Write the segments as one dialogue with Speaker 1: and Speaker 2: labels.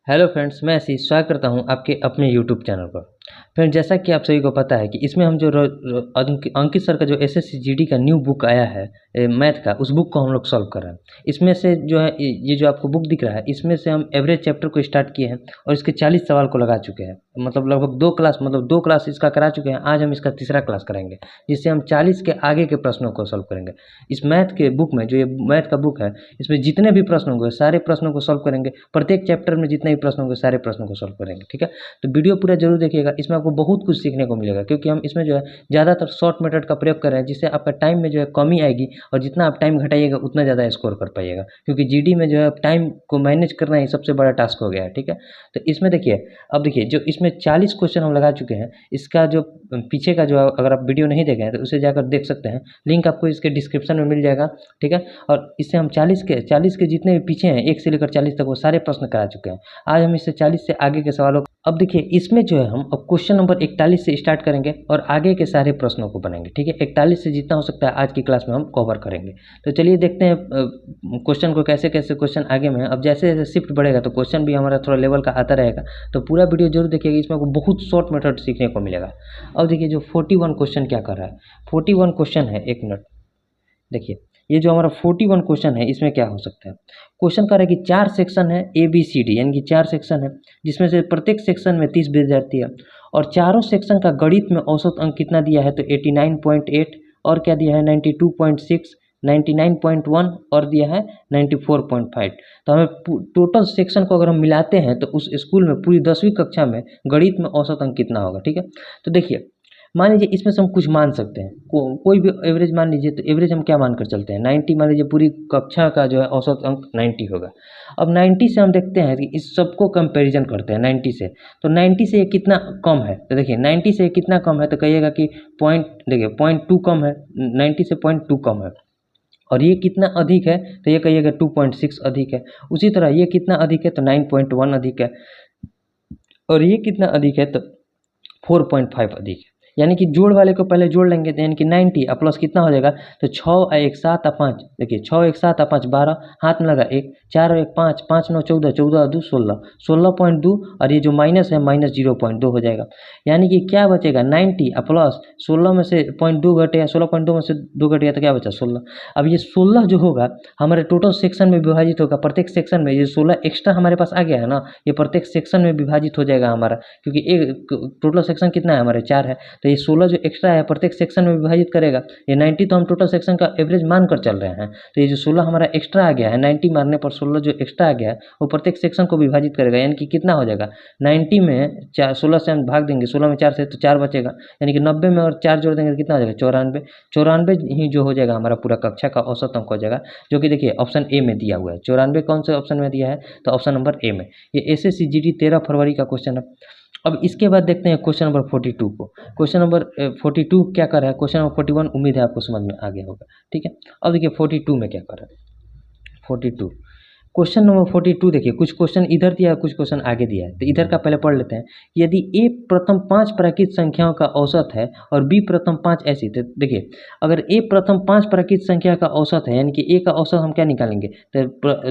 Speaker 1: Hello friends, मैं आशीष स्वागत करता हूं आपके अपने यूट्यूब चैनल पर। फ्रेंड, जैसा कि आप सभी को पता है कि इसमें हम जो अंकित सर का जो एसएससी जीडी का न्यू बुक आया है मैथ का, उस बुक को हम लोग सॉल्व कर रहे हैं। इसमें से जो है ये जो आपको बुक दिख रहा है, इसमें से हम एवरेज चैप्टर को स्टार्ट किए हैं और इसके 40 सवाल को लगा चुके हैं। मतलब लगभग दो क्लास इसका करा चुके हैं। आज हम इसका तीसरा क्लास कराएंगे, जिससे हम 40 के आगे के प्रश्नों को सॉल्व करेंगे। इस मैथ के बुक में, जो ये मैथ का बुक है, इसमें जितने भी प्रश्न होंगे सारे प्रश्नों को सॉल्व करेंगे। प्रत्येक चैप्टर में जितने भी प्रश्न होंगे सारे प्रश्नों को सॉल्व करेंगे, ठीक है। तो वीडियो पूरा जरूर देखिएगा, इसमें आपको बहुत कुछ सीखने को मिलेगा, क्योंकि हम इसमें जो है ज़्यादातर शॉर्ट मेथड का प्रयोग कर रहे हैं, जिससे आपका टाइम में जो है कमी आएगी और जितना आप टाइम घटाइएगा उतना ज़्यादा स्कोर कर पाइएगा, क्योंकि जीडी में जो है टाइम को मैनेज करना ही सबसे बड़ा टास्क हो गया है, ठीक है। तो इसमें देखिए, अब देखिए जो इसमें 40 क्वेश्चन हम लगा चुके हैं। इसका जो पीछे का जो, अगर आप वीडियो नहीं देखे हैं तो उसे जाकर देख सकते हैं, लिंक आपको इसके डिस्क्रिप्शन में मिल जाएगा, ठीक है। और इससे हम 40 के जितने भी पीछे हैं 1 से लेकर 40 तक, वो सारे प्रश्न करा चुके हैं। आज हम इससे 40 से आगे के सवालों अब देखिए, इसमें जो है हम अब क्वेश्चन नंबर 41 से स्टार्ट करेंगे और आगे के सारे प्रश्नों को बनाएंगे, ठीक है। 41 से जितना हो सकता है आज की क्लास में हम कवर करेंगे। तो चलिए देखते हैं क्वेश्चन को, कैसे कैसे क्वेश्चन आगे में है। अब जैसे जैसे शिफ्ट बढ़ेगा तो क्वेश्चन भी हमारा थोड़ा लेवल का आता रहेगा, तो पूरा वीडियो जरूर देखिएगा, इसमें आपको बहुत शॉर्ट मेथड सीखने को मिलेगा। अब देखिए जो 41 क्वेश्चन क्या कर रहा है। 41 क्वेश्चन है, एक मिनट देखिए, ये जो हमारा 41 क्वेश्चन है, इसमें क्या हो सकता है। क्वेश्चन कर रहा है कि 4 सेक्शन है ABCD, यानी कि 4 सेक्शन है, जिसमें से प्रत्येक सेक्शन में 30 विद्यार्थी है और चारों सेक्शन का गणित में औसत अंक कितना दिया है, तो 89.8 और क्या दिया है 92.6, 99.1 और दिया है 94.5। तो हमें टोटल सेक्शन को अगर हम मिलाते हैं तो उस स्कूल में पूरी 10वीं कक्षा में गणित में औसत अंक कितना होगा, ठीक है। तो देखिए, मान लीजिए इसमें से हम कुछ मान सकते हैं, कोई भी एवरेज मान लीजिए। तो एवरेज हम क्या मानकर चलते हैं, 90 मान लीजिए। पूरी कक्षा का जो है औसत अंक 90 होगा। अब 90 से हम देखते हैं कि इस सबको कंपैरिजन करते हैं 90 से, तो 90 से ये कितना कम है। तो देखिए 90 से ये कितना कम है, तो कहिएगा कि देखिए 0.2 कम है, 90 से 0.2 कम है। और ये कितना अधिक है, तो ये कहिएगा 2.6 अधिक है। उसी तरह ये कितना अधिक है, तो 9.1 अधिक है। और ये कितना अधिक है, तो 4.5 अधिक है। यानी कि जोड़ वाले को पहले जोड़ लेंगे, तो यानी कि 90 प्लस कितना हो जाएगा, तो 6 और 1 7 और 5, देखिए 6 1 7 और 5 12, हाथ में लगा 1, 4 और 1 5, 5 9 14, 14 और 2 16, 16.2 और ये जो माइनस है माइनस 0.2 हो जाएगा। यानी कि क्या बचेगा, 90 प्लस 16 में से 0.2 घटे, 16.2 में से 2 घटेगा तो क्या बचा 16। अब ये 16 जो होगा हमारे टोटल सेक्शन में विभाजित होगा। प्रत्येक सेक्शन में ये 16 एक्स्ट्रा हमारे पास आ गया है ना, ये प्रत्येक सेक्शन में विभाजित हो जाएगा हमारा, क्योंकि एक टोटल सेक्शन कितना है हमारे 4 है, तो ये 16 जो एक्स्ट्रा है प्रत्येक सेक्शन में विभाजित करेगा। ये 90 तो हम टोटल सेक्शन का एवरेज मान कर चल रहे हैं, तो ये जो 16 हमारा एक्स्ट्रा आ गया है, 90 मारने पर 16 जो एक्स्ट्रा आ गया है वो प्रत्येक सेक्शन को विभाजित करेगा। यानी कि कितना हो जाएगा, 90 में 16 से हम भाग देंगे, 16 में 4 से तो 4 बचेगा, यानी कि 90 में और 4 जोड़ देंगे तो कितना हो जाएगा 94। 94 ही जो हो जाएगा हमारा पूरा कक्षा का औसत अंक हो जाएगा, जो कि देखिए ऑप्शन ए में दिया हुआ है। 94 कौन से ऑप्शन में दिया है, तो ऑप्शन नंबर ए में। ये एसएससी जीडी 13 फरवरी का क्वेश्चन है। अब इसके बाद देखते हैं क्वेश्चन नंबर 42 को। क्वेश्चन नंबर 42 क्या कर रहा है, क्वेश्चन नंबर 41 उम्मीद है आपको समझ में आ गया होगा, ठीक है। अब देखिए 42 में क्या कर रहा है। 42 क्वेश्चन नंबर 42 देखिए, कुछ क्वेश्चन इधर दिया है, कुछ क्वेश्चन आगे दिया है, तो इधर का पहले पढ़ लेते हैं। यदि ए प्रथम 5 प्राकृत संख्याओं का औसत है और बी प्रथम 5 ऐसी, तो देखिए अगर ए प्रथम 5 प्राकृत संख्या का औसत है, यानी कि ए का औसत हम क्या निकालेंगे, तो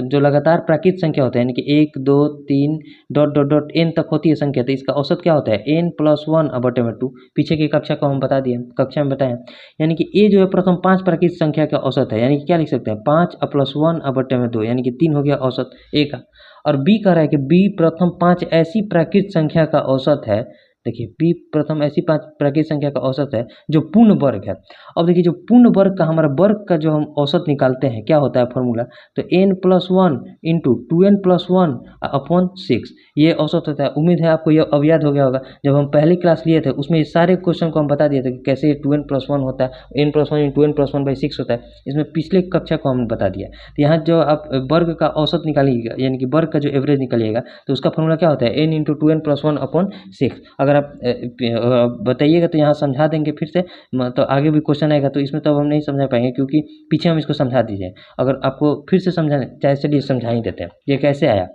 Speaker 1: जो लगातार प्राकृत संख्या होता है, यानी कि 1 2 3 डॉट डॉट डॉट n तक होती है संख्या, तो इसका औसत क्या होता है n+1/2। पीछे की कक्षा को हम बता दिए, कक्षा में बताएं। यानी कि ए जो है प्रथम 5 प्राकृत संख्या का औसत है, यानी कि क्या लिख सकते हैं 5 + 1/2, यानी कि 3 हो गया औसत ए का। और बी कह रहा है कि बी प्रथम 5 ऐसी प्राकृत संख्या का औसत है। देखिए बी प्रथम ऐसी 5 प्राकृत संख्या का औसत है जो पूर्ण वर्ग है। अब देखिए जो पूर्ण वर्ग का, हमारा वर्ग का जो हम औसत निकालते हैं, क्या होता है फॉर्मूला, तो n+1 × 2n+1/6 ये औसत होता है। उम्मीद है आपको ये अब याद हो गया होगा, जब हम पहली क्लास लिए थे उसमें ये सारे क्वेश्चन को हम बता दिए थे कि कैसे 2n+1 होता है, n+1 × 2n+1/6 होता है। इसमें पिछले कक्षा को हमने बता दिया। तो यहाँ जो आप वर्ग का औसत निकालिएगा, यानी कि वर्ग का जो एवरेज निकालिएगा, तो उसका फॉर्मूला क्या होता है n × 2n+1/6। अगर आप बताइएगा तो यहाँ समझा देंगे फिर से, तो आगे भी क्वेश्चन आएगा तो इसमें तो हम नहीं समझा पाएंगे, क्योंकि पीछे हम इसको समझा दीजिए। अगर आपको फिर से समझाने चाहे, चलिए समझा ही देते हैं ये कैसे आया।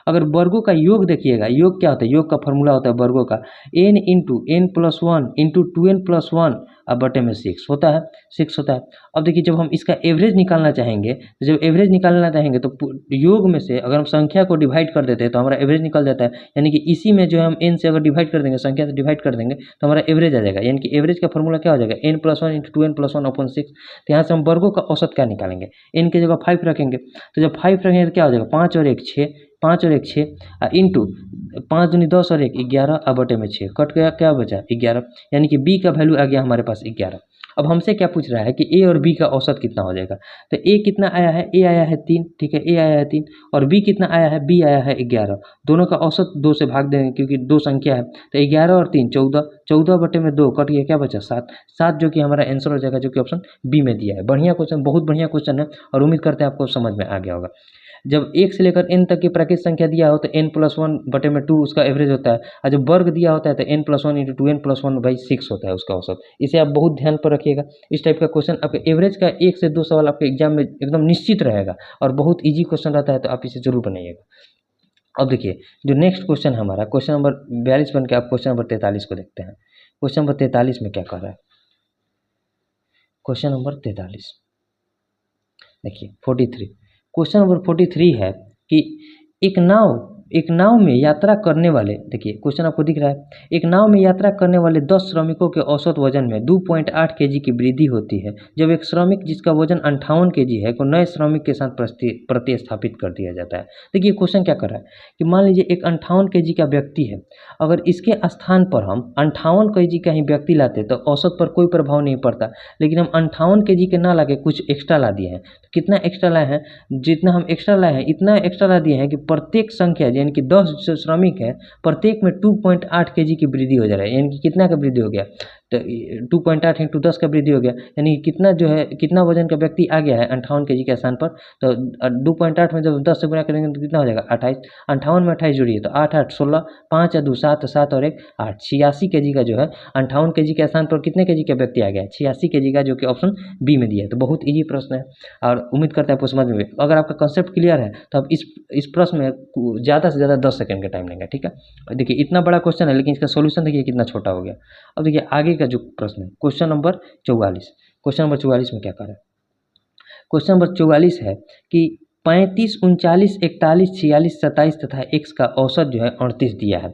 Speaker 1: अगर वर्गों का योग देखिएगा, योग क्या होता है, योग का फॉर्मूला होता है वर्गों का n into n plus one into 2n plus one अब बटे में 6 होता है, 6 होता है। अब देखिए जब हम इसका एवरेज निकालना चाहेंगे, तो जब एवरेज निकालना चाहेंगे तो योग में से अगर हम संख्या को डिवाइड कर देते हैं तो हमारा एवरेज निकल जाता है, यानी कि इसी में जो है हम n से अगर डिवाइड कर देंगे, संख्या से डिवाइड कर देंगे तो हमारा एवरेज आ जाएगा, यानी कि एवरेज का फॉर्मूला क्या हो जाएगा, n plus one into 2n plus one upon 6। तो यहाँ से हम वर्गों का औसत क्या निकालेंगे, n की जगह 5 रखेंगे, तो जब 5 रखेंगे तो क्या हो जाएगा, 5 और 1 6, 5 और 1 6 इंटू 5 दूनी 10 और 1 11 अब बटे में 6 कट गया, क्या बचा 11, यानी कि b का वैल्यू आ गया हमारे पास 11। अब हमसे क्या पूछ रहा है कि a और b का औसत कितना हो जाएगा, तो a कितना आया है, a आया है 3, ठीक है, a आया है 3, और b कितना आया है, b आया है 11। दोनों का औसत 2 से भाग देंगे क्योंकि दो संख्या है, तो 11 और 3 14, 14 बटे में 2 कट गया, क्या बचा 7, 7 जो कि हमारा आंसर हो जाएगा, जो कि ऑप्शन बी में दिया है। बढ़िया क्वेश्चन, बहुत बढ़िया क्वेश्चन है और उम्मीद करते हैं आपको समझ में आ गया होगा। जब 1 से लेकर n तक की प्राकृत संख्या दिया हो तो n प्लस वन बटे में 2 उसका एवरेज होता है, और जब वर्ग दिया होता है तो n plus one into 2n plus one by 6 होता है उसका औसत। इसे आप बहुत ध्यान पर रखिएगा। इस टाइप का क्वेश्चन आपके एवरेज का 1 से 2 सवाल आपके एग्जाम में एकदम निश्चित रहेगा और बहुत ईजी क्वेश्चन रहता है, तो आप इसे जरूर बनाइएगा। अब देखिए जो नेक्स्ट क्वेश्चन है हमारा, क्वेश्चन नंबर 42 बन के आप क्वेश्चन नंबर 43 को देखते हैं। क्वेश्चन नंबर 43 में क्या कर रहा है, क्वेश्चन नंबर 43 देखिए 43, क्वेश्चन नंबर 43 है कि एक नाव में यात्रा करने वाले, देखिए क्वेश्चन आपको दिख रहा है, एक नाव में यात्रा करने वाले 10 श्रमिकों के औसत वजन में 2.8 केजी की वृद्धि होती है जब एक श्रमिक जिसका वजन 58 केजी है को नए श्रमिक के साथ प्रतिस्थापित कर दिया जाता है। देखिए क्वेश्चन क्या कर रहा है कि मान लीजिए एक 58 केजी का व्यक्ति है, अगर इसके स्थान पर हम 58 केजी का ही व्यक्ति लाते तो औसत पर कोई प्रभाव नहीं पड़ता, लेकिन हम 58 केजी के ना लाके कुछ एक्स्ट्रा ला दिए हैं। तो कितना एक्स्ट्रा लाए हैं, जितना हम एक्स्ट्रा लाए हैं इतना एक्स्ट्रा ला दिए हैं कि प्रत्येक संख्या यानी कि 10 जो श्रमिक है प्रत्येक में 2.8 केजी की वृद्धि हो जा रहा है, यानी कि कितना का वृद्धि हो गया, तो 2.8 इंटू 10 का वृद्धि हो गया, यानी कि कितना जो है कितना वजन का व्यक्ति आ गया है 58 केजी के स्थान पर। तो 2.8 में जब 10 से गुणा करेंगे तो कितना हो जाएगा 28, 58 में 28 जोड़िए तो 8 8 16, 5 या 2 7, 7 और 1 8, 86 केजी का जो है 58 केजी के स्थान पर कितने केजी का व्यक्ति आ गया है, 86 केजी का, जो कि ऑप्शन बी में दिया है। तो बहुत ईजी प्रश्न है और उम्मीद करते हैं आपको समझ में। अगर आपका कंसेप्ट क्लियर है तो आप इस प्रश्न में ज़्यादा से ज़्यादा 10 सेकंड का टाइम लेंगे, ठीक है। देखिए इतना बड़ा क्वेश्चन है लेकिन इसका सोल्यूशन देखिए कितना छोटा हो गया। अब देखिए आगे का जो प्रश्न है क्वेश्चन नंबर 44, क्वेश्चन नंबर 44 में क्या कर रहा है, क्वेश्चन नंबर 44 है कि 35 39 41 46 27 तथा x का औसत जो है 38 दिया है।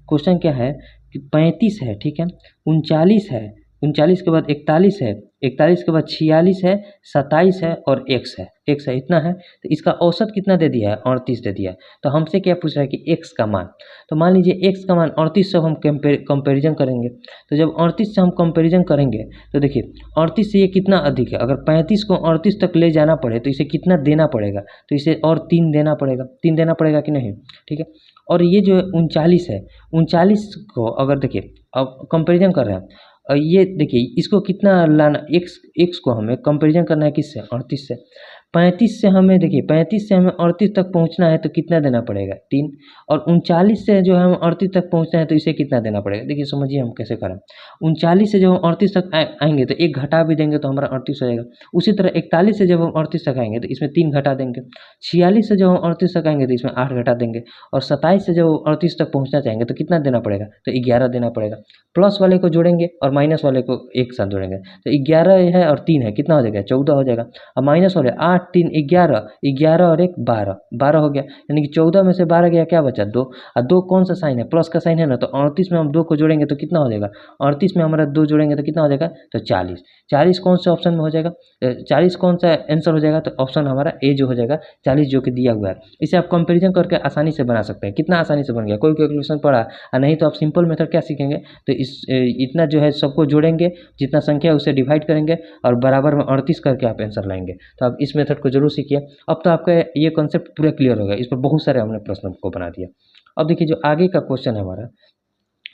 Speaker 1: क्वेश्चन क्या है कि 35 है, ठीक है, 39 है, 39 के बाद 41 है, 41 के बाद 46 है, 27 है और x है, x है, इतना है। तो इसका औसत कितना दे दिया है, 38 दे दिया है। तो हमसे क्या पूछ रहा है कि x का मान, तो मान लीजिए x का मान 38 से हम कंपेरिजन करेंगे। तो जब 38 से हम कंपेरिजन करेंगे तो देखिए 38 से ये कितना अधिक है, अगर 35 को 38 तक ले जाना पड़े तो इसे कितना देना पड़ेगा, तो इसे और 3 देना पड़ेगा, 3 देना पड़ेगा कि नहीं, ठीक है। और ये जो है 39 है, 39 को अगर देखिए अब कंपेरिजन कर रहे हैं, ये देखिए इसको कितना लाना, एक्स को हमें कंपेरिजन करना है किससे, 38 से। 35 से हमें देखिए 35 से हमें 38 तक पहुंचना है तो कितना देना पड़ेगा, 3। और 39 से जो है हम 38 तक पहुंचना है तो इसे कितना देना पड़ेगा, देखिए समझिए हम कैसे करें। 39 से जब हम 38 तक आएंगे तो एक घटा भी देंगे तो हमारा 38 हो जाएगा। उसी तरह 41 से जब हम 38 तक आएंगे तो इसमें 3 घटा देंगे। 46 से जब हम 38 तक आएंगे तो इसमें 8 घटा देंगे। और 27 से जब 38 तक पहुँचना चाहेंगे तो कितना देना पड़ेगा, तो 11 देना पड़ेगा। प्लस वाले को जोड़ेंगे और माइनस वाले को एक साथ जोड़ेंगे तो 11 है और 3 है, कितना हो जाएगा, 14 हो जाएगा। और माइनस वाले 8 3 11, 11 और 1 12, 12 हो गया, यानी कि 14 में से 12 गया, क्या बचा 2। और 2 कौन सा साइन है, प्लस का साइन है ना, तो 38 में हम 2 को जोड़ेंगे तो कितना हो जाएगा, 38 में हमारा 2 जोड़ेंगे तो कितना हो जाएगा, तो 40। 40 कौन से ऑप्शन में हो जाएगा, 40 कौन सा आंसर हो जाएगा, तो ऑप्शन हमारा ए जो हो जाएगा 40 जो कि दिया हुआ है। इसे आप कंपेरिजन करके आसानी से बना सकते हैं। कितना आसानी से बन गया, कोई कैलकुलेशन पड़ा और नहीं तो आप सिंपल मेथड क्या सीखेंगे, तो इतना जो है सबको जोड़ेंगे, जितना संख्या है उसे डिवाइड करेंगे और बराबर में 38 करके आप आंसर लाएंगे। तो आप इस मेथड को जरूर सीखिए। अब तो आपका ये कॉन्सेप्ट पूरा क्लियर हो गया, इस पर बहुत सारे हमने प्रश्नों को बना दिया। अब देखिए जो आगे का क्वेश्चन है हमारा,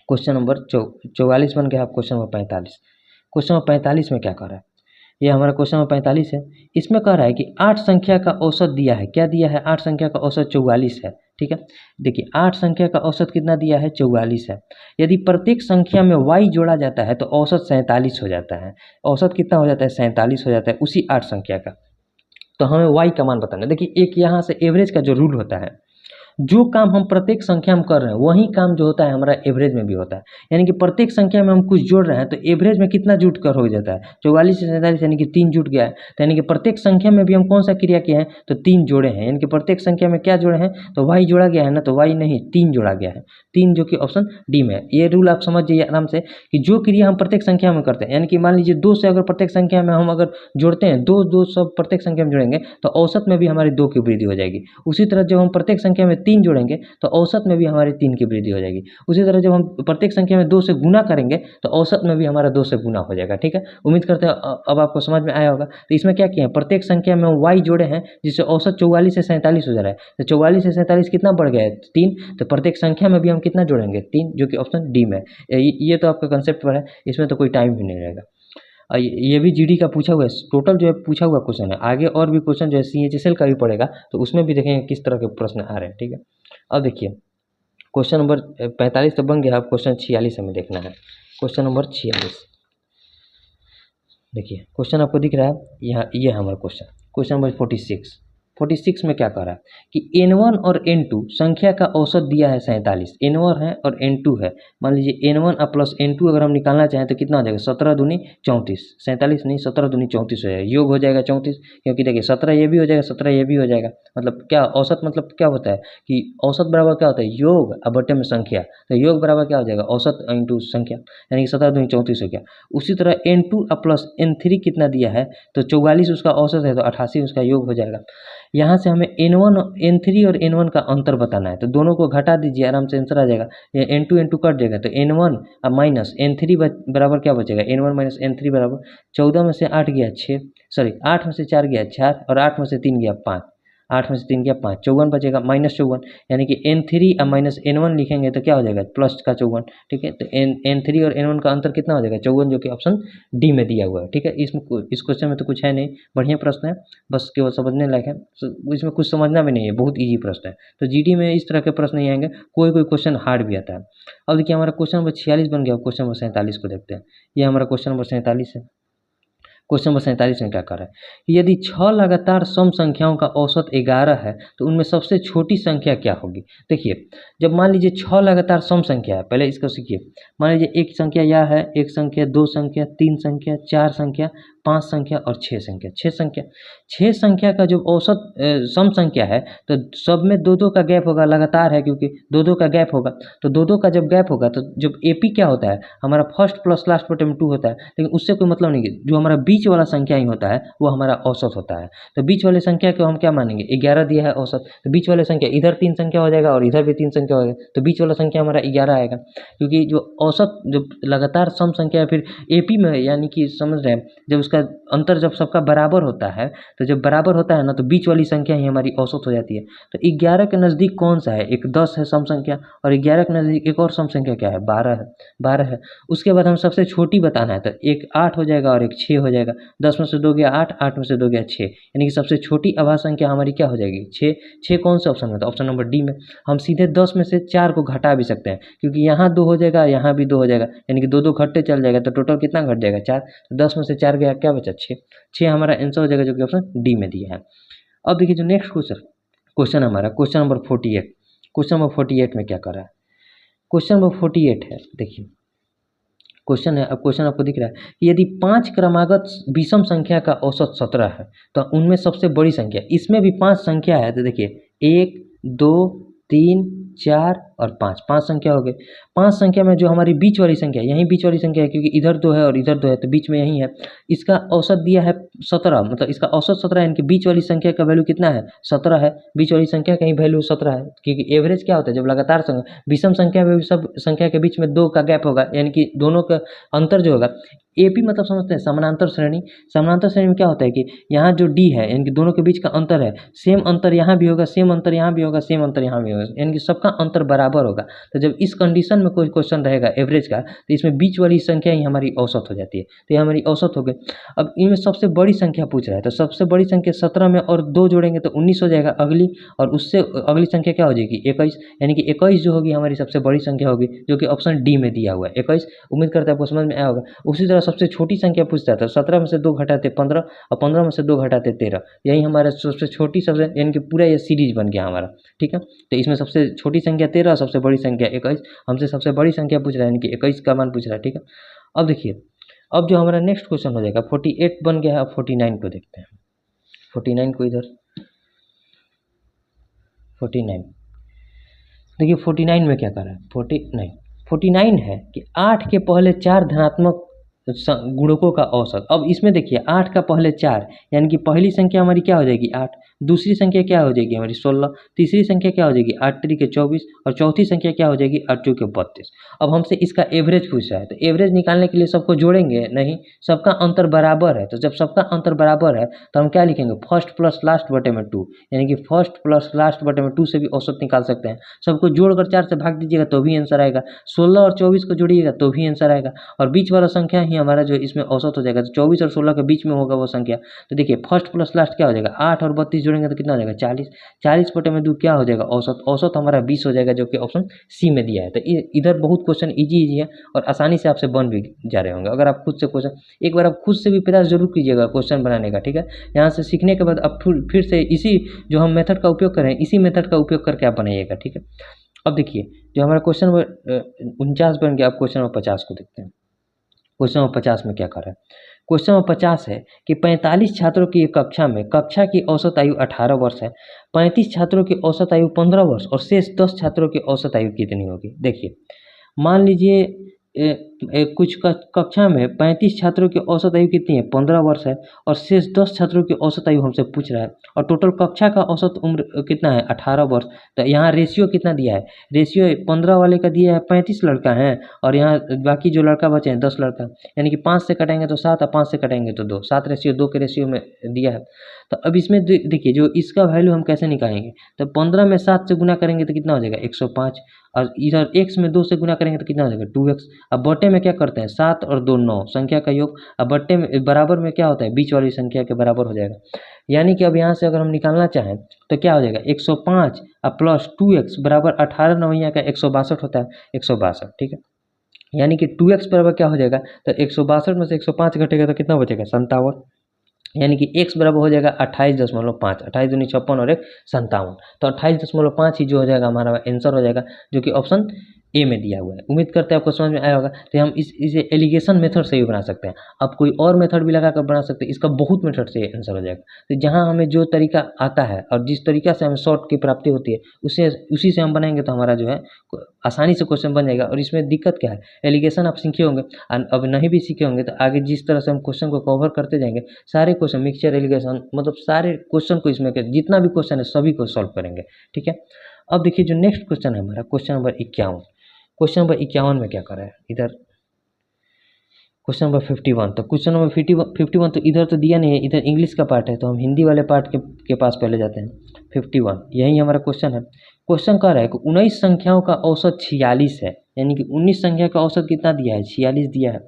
Speaker 1: क्वेश्चन नंबर 44 बन गया, आप क्वेश्चन नंबर 45। क्वेश्चन नंबर 45 में क्या कर रहा है, ये हमारा क्वेश्चन नंबर 45 है। इसमें कह रहा है कि 8 संख्या का औसत दिया है, क्या दिया है, 8 संख्या का औसत 44 है, ठीक है। देखिए 8 संख्या का औसत कितना दिया है, 44 है। यदि प्रत्येक संख्या में y जोड़ा जाता है तो औसत 47 हो जाता है। औसत कितना हो जाता है, 47 हो जाता है उसी 8 संख्या का। तो हमें y का मान बताना है। देखिए एक यहाँ से एवरेज का जो रूल होता है, जो काम हम प्रत्येक संख्या में कर रहे हैं वही काम जो होता है हमारा एवरेज में भी होता है। यानी कि प्रत्येक संख्या में हम कुछ जोड़ रहे हैं तो एवरेज में कितना जुट कर हो जाता है, 44 से 47 यानी कि 3 जुट गया है। तो यानी कि प्रत्येक संख्या में भी हम कौन सा क्रिया किए हैं, तो 3 जोड़े हैं। यानी कि प्रत्येक संख्या में क्या जोड़े हैं, तो y जोड़ा गया है ना, तो y नहीं 3 जोड़ा गया है, 3 जो कि ऑप्शन डी में है। ये रूल आप समझ जाइए आराम से कि जो क्रिया हम प्रत्येक संख्या में करते हैं, यानी कि मान लीजिए 2 से अगर प्रत्येक संख्या में हम अगर जोड़ते हैं, 2 2 सब प्रत्येक संख्या में जोड़ेंगे तो औसत में भी हमारी 2 की वृद्धि हो जाएगी। उसी तरह जब हम प्रत्येक संख्या में 3 जोड़ेंगे तो औसत में भी हमारी 3 की वृद्धि हो जाएगी। उसी तरह जब हम प्रत्येक संख्या में 2 से गुना करेंगे तो औसत में भी हमारा 2 से गुना हो जाएगा। ठीक है, उम्मीद करते हैं अब आपको समझ में आया होगा। तो इसमें क्या किया है, प्रत्येक संख्या में y जोड़े हैं जिससे औसत 44 से 47 हो जा रहा है। तो 44 से 47 कितना बढ़ गया है, 3। तो प्रत्येक संख्या में भी हम कितना जोड़ेंगे, 3, जो कि ऑप्शन डी में है। ये तो आपका कंसेप्ट पर है, इसमें तो कोई टाइम भी नहीं रहेगा। ये भी जीडी का पूछा हुआ है, टोटल जो है पूछा हुआ क्वेश्चन है। आगे और भी क्वेश्चन जो है CHSL का भी पड़ेगा तो उसमें भी देखेंगे किस तरह के प्रश्न आ रहे हैं। ठीक है, अब देखिए क्वेश्चन नंबर 45 तो बन गया, अब क्वेश्चन 46 हमें देखना है। क्वेश्चन नंबर 46 देखिए, क्वेश्चन आपको दिख रहा है यहाँ, ये हमारा क्वेश्चन नंबर 46 में क्या कह रहा है कि N1 और N2 संख्या का औसत दिया है 47, N1 है और N2 है। मान लीजिए N1 प्लस N2 अगर हम निकालना चाहें तो कितना हो जाएगा, 17 दूनी 34, 47 नहीं 17 दूनी 34 हो जाएगा, योग हो जाएगा 34, क्योंकि देखिए 17 ये भी हो जाएगा 17 ये भी हो जाएगा। मतलब क्या औसत, मतलब क्या होता है कि औसत बराबर क्या होता है, योग और बटे में संख्या, तो योग बराबर क्या हो जाएगा, औसत इंटू संख्या, यानी कि 17 दूनी 34 हो गया। उसी तरह N2 प्लस N3 कितना दिया है, तो 44 उसका औसत है तो 88 उसका योग हो जाएगा। यहाँ से हमें N1 N3 और N1 का अंतर बताना है, तो दोनों को घटा दीजिए, आराम से आंसर आ जाएगा। ये N2 कट जाएगा तो N1 अब माइनस N3 बराबर क्या बचेगा, N1 माइनस N3 बराबर 14 में से 8 गया 6, सॉरी 8 में से 4 गया 4 और 8 में से 3 गया 5, 8 में से 3 गया 5, 54 बचेगा माइनस 54, यानी कि N3 अब माइनस N1 लिखेंगे तो क्या हो जाएगा, प्लस का 54। ठीक है, तो N3 और N1 का अंतर कितना हो जाएगा, 54, जो कि ऑप्शन डी में दिया हुआ है। ठीक है, इस क्वेश्चन में तो कुछ है नहीं, बढ़िया प्रश्न है, बस केवल समझने लायक है, इसमें कुछ समझना भी नहीं है, बहुत ईजी प्रश्न है। तो जीडी में इस तरह के प्रश्न नहीं आएंगे, कोई कोई क्वेश्चन हार्ड भी आता है। अब देखिए हमारा क्वेश्चन नंबर 46 बन गया, क्वेश्चन नंबर 47 को देखते हैं। ये हमारा क्वेश्चन नंबर 47 है। क्वेश्चन नंबर 47 में क्या कर रहा है कि यदि 6 लगातार सम संख्याओं का औसत 11 है तो उनमें सबसे छोटी संख्या क्या होगी। देखिए, जब मान लीजिए 6 लगातार सम संख्या है, पहले इसको सीखिए। मान लीजिए एक संख्या यह है, एक संख्या, 2 संख्या, 3 संख्या, 4 संख्या, 5 संख्या और 6 संख्या, 6 संख्या का जो औसत सम संख्या है तो सब में 2 2 का गैप होगा, लगातार है क्योंकि 2 2 का गैप होगा। तो 2 2 का जब गैप होगा तो जब एपी क्या होता है हमारा, फर्स्ट प्लस लास्ट बटे में 2 होता है, लेकिन उससे कोई मतलब नहीं है। जो हमारा बीच वाला संख्या ही होता है वो हमारा औसत होता है। तो बीच वाले संख्या को हम क्या मानेंगे, 11 दिया है औसत, तो बीच वाले संख्या इधर 3 संख्या हो जाएगा और इधर भी 3 संख्या हो जाएगा, तो बीच वाला संख्या हमारा 11 आएगा। क्योंकि जो औसत जो लगातार सम संख्या है, फिर एपी में यानी कि समझ रहे हैं, जब उसका अंतर जब सबका बराबर होता है, तो जब बराबर होता है ना तो बीच वाली संख्या ही हमारी औसत हो जाती है। तो 11 के नज़दीक कौन सा है, एक 10 है सम संख्या, और 11 के नज़दीक एक और सम संख्या क्या है, 12 है। उसके बाद हम सबसे छोटी बताना है, तो एक 8 हो जाएगा और एक 6 हो जाएगा। 10 में से 2 गया 8, 8 में से 2 गया 6, यानी कि सबसे छोटी अभाज्य संख्या हमारी क्या हो जाएगी, 6 कौन से ऑप्शन में, तो ऑप्शन नंबर डी में। हम सीधे 10 में से 4 को घटा भी सकते हैं, क्योंकि यहाँ 2 हो जाएगा, यहाँ भी 2 हो जाएगा, यानी कि 2 2 घटते चल जाएगा, तो टोटल कितना घट जाएगा, 4। तो 10 में से 4 गया, क्या बचा, 6 हमारा आंसर हो जाएगा, जो कि ऑप्शन डी में दिया है। अब देखिए जो नेक्स्ट क्वेश्चन हमारा क्वेश्चन नंबर 48 में क्या कर रहा है, क्वेश्चन नंबर 48 है। देखिए क्वेश्चन है, अब क्वेश्चन आपको दिख रहा है कि यदि 5 क्रमागत विषम संख्या का औसत 17 है तो उनमें सबसे बड़ी संख्या, इसमें भी 5 संख्या है, तो देखिए 1 2 3 4 और 5 संख्या हो गए। 5 संख्या में जो हमारी बीच वाली संख्या, यही बीच वाली संख्या है, क्योंकि इधर 2 है और इधर 2 है, तो बीच में यही है। इसका औसत दिया है 17, मतलब इसका औसत 17 है, यानी कि बीच वाली संख्या का वैल्यू कितना है, 17 है। बीच वाली संख्या का ही वैल्यू 17 है, क्योंकि एवरेज क्या होता है, जब लगातार संख्या, विषम संख्या में भी सब संख्या के बीच में 2 का गैप होगा, यानी कि दोनों का अंतर जो होगा। एपी मतलब समझते हैं समानांतर श्रेणी। समानांतर श्रेणी में क्या होता है कि यहाँ जो डी है, यानी कि दोनों के बीच का अंतर है, सेम अंतर यहाँ भी होगा, सेम अंतर यहाँ भी होगा, सेम अंतर यहाँ भी होगा, यानी कि सबका अंतर बराबर बराबर होगा, तो जब इस कंडीशन में कोई क्वेश्चन रहेगा एवरेज का, तो इसमें बीच वाली संख्या ही हमारी औसत हो जाती है। तो ये हमारी औसत हो गई। अब इनमें सबसे बड़ी संख्या पूछ रहा है, तो सबसे बड़ी संख्या 17 में और 2 जोड़ेंगे तो 19 हो जाएगा अगली, और उससे अगली संख्या क्या हो जाएगी 21, यानी कि 21 जो होगी हमारी सबसे बड़ी संख्या होगी, जो कि ऑप्शन डी में दिया हुआ है 21। उम्मीद करते हैं आपको समझ में आया होगा। उसी तरह सबसे छोटी संख्या पूछता है, तो 17 में से 2 घटाते 15 और 15 में से 2 घटाते 13, यही हमारा सबसे छोटी सबसे, यानी कि पूरा ये सीरीज बन गया हमारा। ठीक है, तो इसमें सबसे छोटी संख्या 13, सबसे बड़ी संख्या 21, हमसे सबसे बड़ी संख्या पूछ रहा है, यानी कि 21 का मान पूछ रहा है। ठीक है, अब देखिए, अब जो हमारा नेक्स्ट क्वेश्चन हो जाएगा 48 बन गया है। अब 49 को देखते हैं। 49 को इधर 49 देखिए, 49 में क्या कर रहा है, 49 है कि 8 के पहले 4 धनात्मक गुणकों का औसत। अब इसमें देखिए 8 का पहले 4, यानी कि पहली संख्या हमारी क्या हो जाएगी 8, दूसरी संख्या क्या हो जाएगी हमारी 16, तीसरी संख्या क्या हो जाएगी 8 तरीके 24, और चौथी संख्या क्या हो जाएगी 8 चौके 32। अब हमसे इसका एवरेज पूछ रहा है, तो एवरेज निकालने के लिए सबको जोड़ेंगे नहीं, सबका अंतर बराबर है। तो जब सबका अंतर बराबर है तो हम क्या लिखेंगे, फर्स्ट प्लस लास्ट बटे में 2, यानी कि फर्स्ट प्लस लास्ट बटे में 2 से भी औसत निकाल सकते हैं। सबको जोड़कर 4 से भाग दीजिएगा तो भी आंसर आएगा, 16 और 24 को जोड़िएगा तो भी आंसर आएगा, और बीच वाला संख्या ही हमारा जो इसमें औसत हो जाएगा। तो 24 और 16 के बीच में होगा वो संख्या। तो देखिए फर्स्ट प्लस लास्ट क्या हो जाएगा, 8 और 32 जोड़ेंगे तो कितना हो जाएगा 40, 40 बटे में 2 क्या हो जाएगा औसत, औसत हमारा 20 हो जाएगा, जो कि ऑप्शन सी में दिया है। तो इधर बहुत क्वेश्चन इजी है और आसानी से आपसे बन भी जा रहे होंगे। अगर आप खुद से क्वेश्चन एक बार आप खुद से भी प्रयास जरूर कीजिएगा क्वेश्चन बनाने का। ठीक है, यहाँ से सीखने के बाद आप फिर से इसी जो हम मेथड का उपयोग करें, इसी मेथड का उपयोग करके आप बनाइएगा। ठीक है, अब देखिए जो हमारा क्वेश्चन नंबर 49 बन गया। अब क्वेश्चन नंबर 50 को देखते हैं। क्वेश्चन नंबर 50 में क्या कर रहा है, क्वेश्चन नंबर 50 है कि 45 छात्रों की एक कक्षा में, कक्षा की औसत आयु 18 वर्ष है, 35 छात्रों की औसत आयु 15 वर्ष और शेष 10 छात्रों की औसत आयु कितनी होगी। देखिए मान लीजिए कुछ कक्षा में 35 छात्रों की औसत आयु कितनी है 15 वर्ष है, और शेष 10 छात्रों की औसत आयु हमसे पूछ रहा है, और टोटल कक्षा का औसत उम्र कितना है 18 वर्ष। तो यहाँ रेशियो कितना दिया है, रेशियो 15 वाले का दिया है 35 लड़का है, और यहाँ बाकी जो लड़का बचे हैं 10 लड़का, यानी कि 5 से कटेंगे तो 7 और 5 से कटेंगे तो 2, 7:2 के रेशियो में दिया है। तो अब इसमें देखिए जो इसका वैल्यू हम कैसे निकालेंगे, तो 15 में 7 से गुना करेंगे तो कितना हो जाएगा 105, और इधर x में 2 से गुना करेंगे तो कितना हो जाएगा 2x। अब बट्टे में क्या करते हैं 7 और 2 9 संख्या का योग, अब बट्टे में बराबर में क्या होता है बीच वाली संख्या के बराबर हो जाएगा। यानी कि अब यहाँ से अगर हम निकालना चाहें तो क्या हो जाएगा 105 और प्लस 2x बराबर 18 नवैया का 162 होता है 162। ठीक है, यानी कि 2x बराबर क्या हो जाएगा, तो 162 में से 105 घटेगा तो कितना बचेगा 57, यानी कि x बराबर हो जाएगा 28.5, 28 दूनी 56 और 1 57। तो 28.5 ही जो हो जाएगा हमारा आंसर हो जाएगा, जो कि ऑप्शन ए में दिया हुआ है। उम्मीद करते हैं आपको समझ में आया होगा। तो हम इसे एलिगेशन मेथड से भी बना सकते हैं, आप कोई और मेथड भी लगा कर बना सकते हैं, इसका बहुत मेथड से आंसर हो जाएगा। तो जहाँ हमें जो तरीका आता है और जिस तरीका से हमें शॉर्ट की प्राप्ति होती है उसी से हम बनाएंगे तो हमारा जो है आसानी से क्वेश्चन बन जाएगा। और इसमें दिक्कत क्या है, एलिगेशन आप सीखे होंगे, अब नहीं भी सीखे होंगे तो आगे जिस तरह से हम क्वेश्चन को कवर करते जाएंगे, सारे क्वेश्चन मिक्सचर एलिगेशन मतलब सारे क्वेश्चन को इसमें जितना भी क्वेश्चन है सभी को सॉल्व करेंगे। ठीक है, अब देखिए जो नेक्स्ट क्वेश्चन है हमारा क्वेश्चन नंबर 51। क्वेश्चन नंबर 51 में क्या कर रहा है, इधर क्वेश्चन नंबर 51। तो क्वेश्चन नंबर 51 तो इधर तो दिया नहीं है, इधर इंग्लिश का पार्ट है, तो हम हिंदी वाले पार्ट के पास पहले जाते हैं। 51 यही हमारा क्वेश्चन है। क्वेश्चन कह रहा है कि 19 संख्याओं का औसत 46 है, यानी कि 19 संख्या का औसत कितना दिया है 46 दिया है।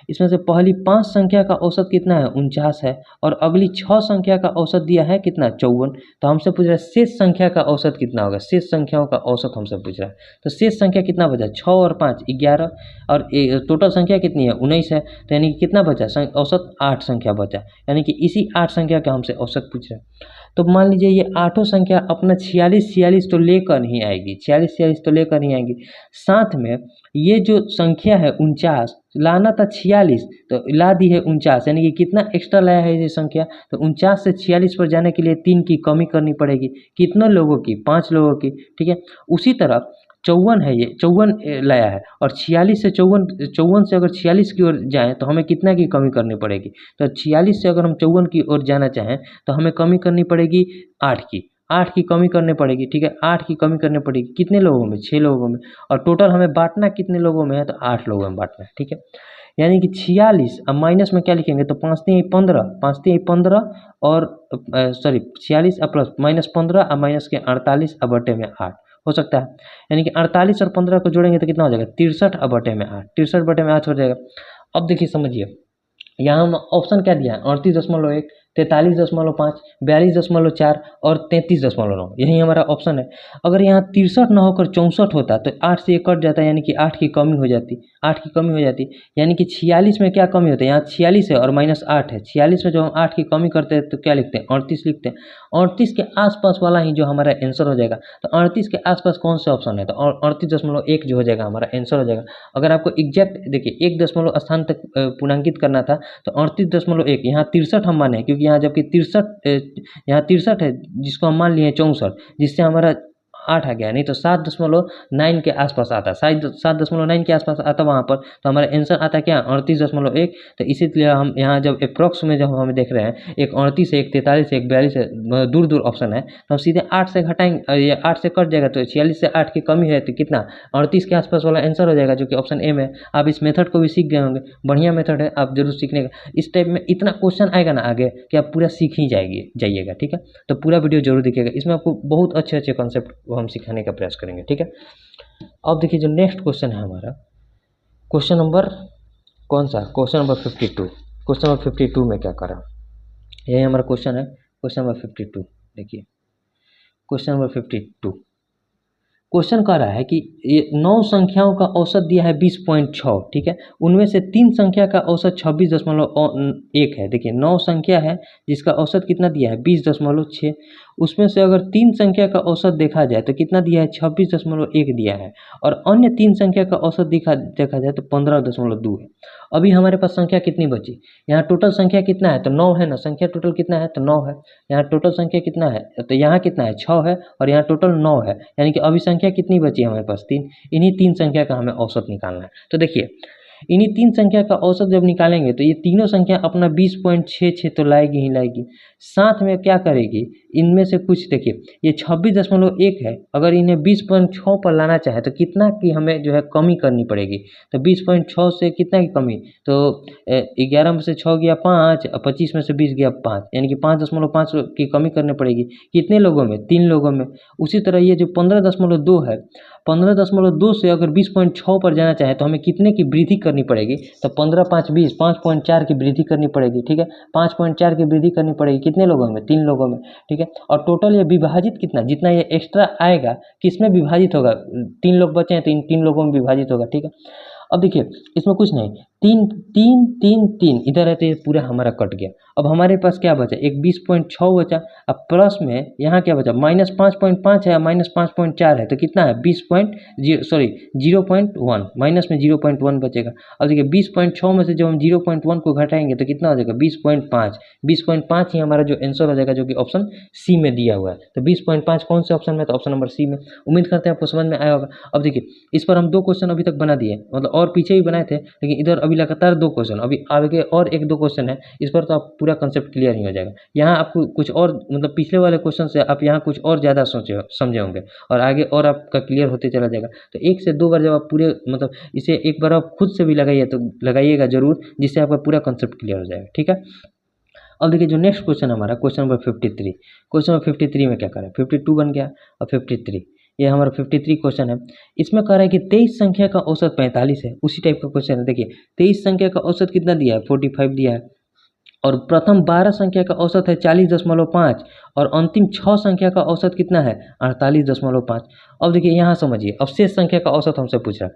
Speaker 1: इसमें से पहली 5 संख्या का औसत कितना है 49 है, और अगली 6 संख्या का औसत दिया है कितना 54। तो हमसे पूछ रहा है शेष संख्या का औसत कितना होगा, शेष संख्याओं का औसत हमसे पूछ रहा है। तो शेष संख्या कितना बचा 6 और 5 11, और टोटल संख्या कितनी है 19 है, तो यानी कि कितना बचा औसत 8 संख्या बचा, यानी कि इसी 8 संख्या का हमसे औसत पूछ रहा है। तो मान लीजिए ये आठों संख्या अपना 46 तो लेकर ही आएगी, 46 तो लेकर ही आएगी। साथ में ये जो संख्या है 49 लाना था 46 तो ला दी है 49, यानी कि कितना एक्स्ट्रा लाया है ये संख्या, तो 49 से 46 पर जाने के लिए 3 की कमी करनी पड़ेगी। कितने लोगों की 5 लोगों की। ठीक है, उसी तरह 54 है, ये 54 लाया है, और 46 से 54 से अगर 46 की ओर जाएँ तो हमें कितना की कमी करनी पड़ेगी, तो 46 से अगर हम 54 की ओर जाना चाहें तो हमें कमी करनी पड़ेगी 8 की कमी करनी पड़ेगी। ठीक है, 8 की कमी करनी पड़ेगी कितने लोगों में 6 लोगों में, और टोटल हमें बांटना कितने लोगों में है तो 8 लोगों में बांटना है। ठीक है, यानी कि 46 अब माइनस में क्या लिखेंगे तो 5 3 15 और सॉरी 46 प्लस -15 और माइनस के 48 और बटे में 8 हो सकता है। यानी कि 48 और 15 को जोड़ेंगे तो कितना हो जाएगा 63/8, 63/8 हो जाएगा। अब देखिए समझिए, यहाँ हम ऑप्शन क्या दिया है 38.1, 43.5, 42.4 और 33.9, यही हमारा ऑप्शन है। अगर यहाँ 63 ना होकर 64 होता तो 8 से ये कट जाता, यानी कि 8 की कमी हो जाती, 8 की कमी हो जाती, यानी कि 46 में क्या कमी होता है, यहाँ 46 है और -8 है। 46 में जब हम 8 की कमी करते हैं तो क्या लिखते हैं 38 लिखते हैं। 38 के आसपास वाला ही जो हमारा आंसर हो जाएगा। तो 38 के आसपास कौन सा ऑप्शन है, तो 38.1 जो हो जाएगा हमारा आंसर हो जाएगा। अगर आपको एग्जैक्ट देखिए 1 दशमलव स्थान तक पूर्णांकित करना था तो 38.1, यहाँ 63 हम माने, क्योंकि यहाँ जबकि 63 यहाँ 63 है जिसको हम मान लिए 64, जिससे हमारा 8 आ गया, नहीं तो 7.9 के आसपास आता, शायद 7.9 के आसपास आता वहाँ पर, तो हमारा आंसर आता क्या 38.1। तो इसीलिए हम यहाँ जब अप्रॉक्स में जब हमें देख रहे हैं एक 38 है, एक 43 है, एक 42 है, दूर दूर ऑप्शन है, तो हम सीधे 8 से घटाएंगे, ये 8 से कट जाएगा, तो 46 से 8 की कमी है तो कितना 38 के आसपास वाला आंसर हो जाएगा, जो कि ऑप्शन ए में। आप इस मेथड को भी सीख गए होंगे, बढ़िया मेथड है, आप जरूर सीखने का। इस टाइप में इतना क्वेश्चन आएगा ना आगे कि आप पूरा सीख ही जाइएगा, ठीक है। तो पूरा वीडियो जरूर देखिएगा, इसमें आपको बहुत अच्छे अच्छे कॉन्सेप्ट हम सिखाने का प्रयास करेंगे, ठीक है। अब देखिए जो नेक्स्ट क्वेश्चन है हमारा, क्वेश्चन नंबर कौन सा, क्वेश्चन नंबर 52। क्वेश्चन नंबर 52 में क्या करा, यही हमारा क्वेश्चन है, क्वेश्चन नंबर 52। देखिए क्वेश्चन नंबर 52, क्वेश्चन कह रहा है कि ये 9 संख्याओं का औसत दिया है 20.6, ठीक है। उनमें से 3 संख्या का औसत 26.1 है। देखिए 9 संख्या है जिसका औसत कितना दिया है 20.6, उसमें से अगर 3 संख्या का औसत देखा जाए तो कितना दिया है 26.1 दिया है, और अन्य 3 संख्या का औसत देखा जाए तो 15.2 है। अभी हमारे पास संख्या कितनी बची, यहाँ टोटल संख्या कितना है तो 9 है ना, संख्या टोटल कितना है तो 9 है। यहाँ टोटल संख्या कितना है तो यहाँ कितना है 6 है, और यहाँ टोटल 9 है, यानी कि अभी संख्या कितनी बची है हमारे पास 3। इन्हीं 3 संख्या का हमें औसत निकालना है। तो देखिए इन्हीं 3 संख्या का औसत जब निकालेंगे तो ये तीनों संख्या अपना 20.66 तो लाएगी ही लाएगी, साथ में क्या करेगी, इनमें से कुछ देखिए ये 26.1 है, अगर इन्हें 20.6 पर लाना चाहे तो कितना की हमें जो है कमी करनी पड़ेगी। तो 20.6 से कितना की कमी, तो 11 में से 6 गया 5, 25 में से 20 गया 5, यानी कि 5.5 की कमी करनी पड़ेगी। कितने लोगों में 3 लोगों में। उसी तरह ये जो 15.2 है, 15.2 से अगर 20.6 पर जाना चाहे तो हमें कितने की वृद्धि करनी पड़ेगी, तो 15 5 20, 5.4 की वृद्धि करनी पड़ेगी, ठीक है। 5.4 की वृद्धि करनी पड़ेगी कितने लोगों में 3 लोगों में, ठीक है। और टोटल ये विभाजित कितना, जितना ये एक्स्ट्रा आएगा किस में विभाजित होगा, 3 लोग बचे हैं तो इन 3 लोगों में विभाजित होगा, ठीक है। अब देखिए इसमें कुछ नहीं, 3 3 3 3 इधर है तो ये पूरा हमारा कट गया। अब हमारे पास क्या बचा, एक 20.6 बचा, अब प्लस में यहाँ क्या बचा -5.5 है, -5.4 है, तो कितना है 0.1, माइनस में 0.1 बचेगा। अब देखिए 20.6 में से जब हम 0.1 को घटाएंगे तो कितना हो जाएगा 20.5, 20.5 ही हमारा जो आंसर हो जाएगा, जो कि ऑप्शन सी में दिया हुआ है। तो 20.5 कौन से ऑप्शन में, तो ऑप्शन नंबर सी में। उम्मीद करते हैं आपको समझ में आया होगा। अब देखिए इस पर हम 2 क्वेश्चन अभी तक बना दिए, मतलब और पीछे भी बनाए थे, लेकिन इधर अभी लगातार 2 क्वेश्चन, अभी आगे और 1-2 क्वेश्चन है, इस पर तो आप पूरा कंसेप्ट क्लियर ही हो जाएगा। यहाँ आपको कुछ और मतलब पिछले वाले क्वेश्चन से आप यहाँ कुछ और ज़्यादा समझे होंगे, और आगे और आपका क्लियर होते चला जाएगा। तो 1 से 2 बार जब आप पूरे मतलब इसे एक बार आप खुद से भी लगाइए तो लगाइएगा जरूर, जिससे आपका पूरा कंसेप्ट क्लियर हो जाएगा, ठीक है। अब देखिए जो नेक्स्ट क्वेश्चन हमारा क्वेश्चन नंबर 53, क्वेश्चन नंबर 53 में क्या करें, 52 बन गया और 53, ये हमारा 53 क्वेश्चन है। इसमें कह रहा है कि 23 संख्या का औसत 45 है, उसी टाइप का क्वेश्चन है। देखिए 23 संख्या का औसत कितना दिया है 45 दिया है, और प्रथम 12 संख्या का औसत है 40.5, और अंतिम 6 संख्या का औसत कितना है 48.5। अब देखिए यहाँ समझिए, अब शेष संख्या का औसत हमसे पूछ रहा है।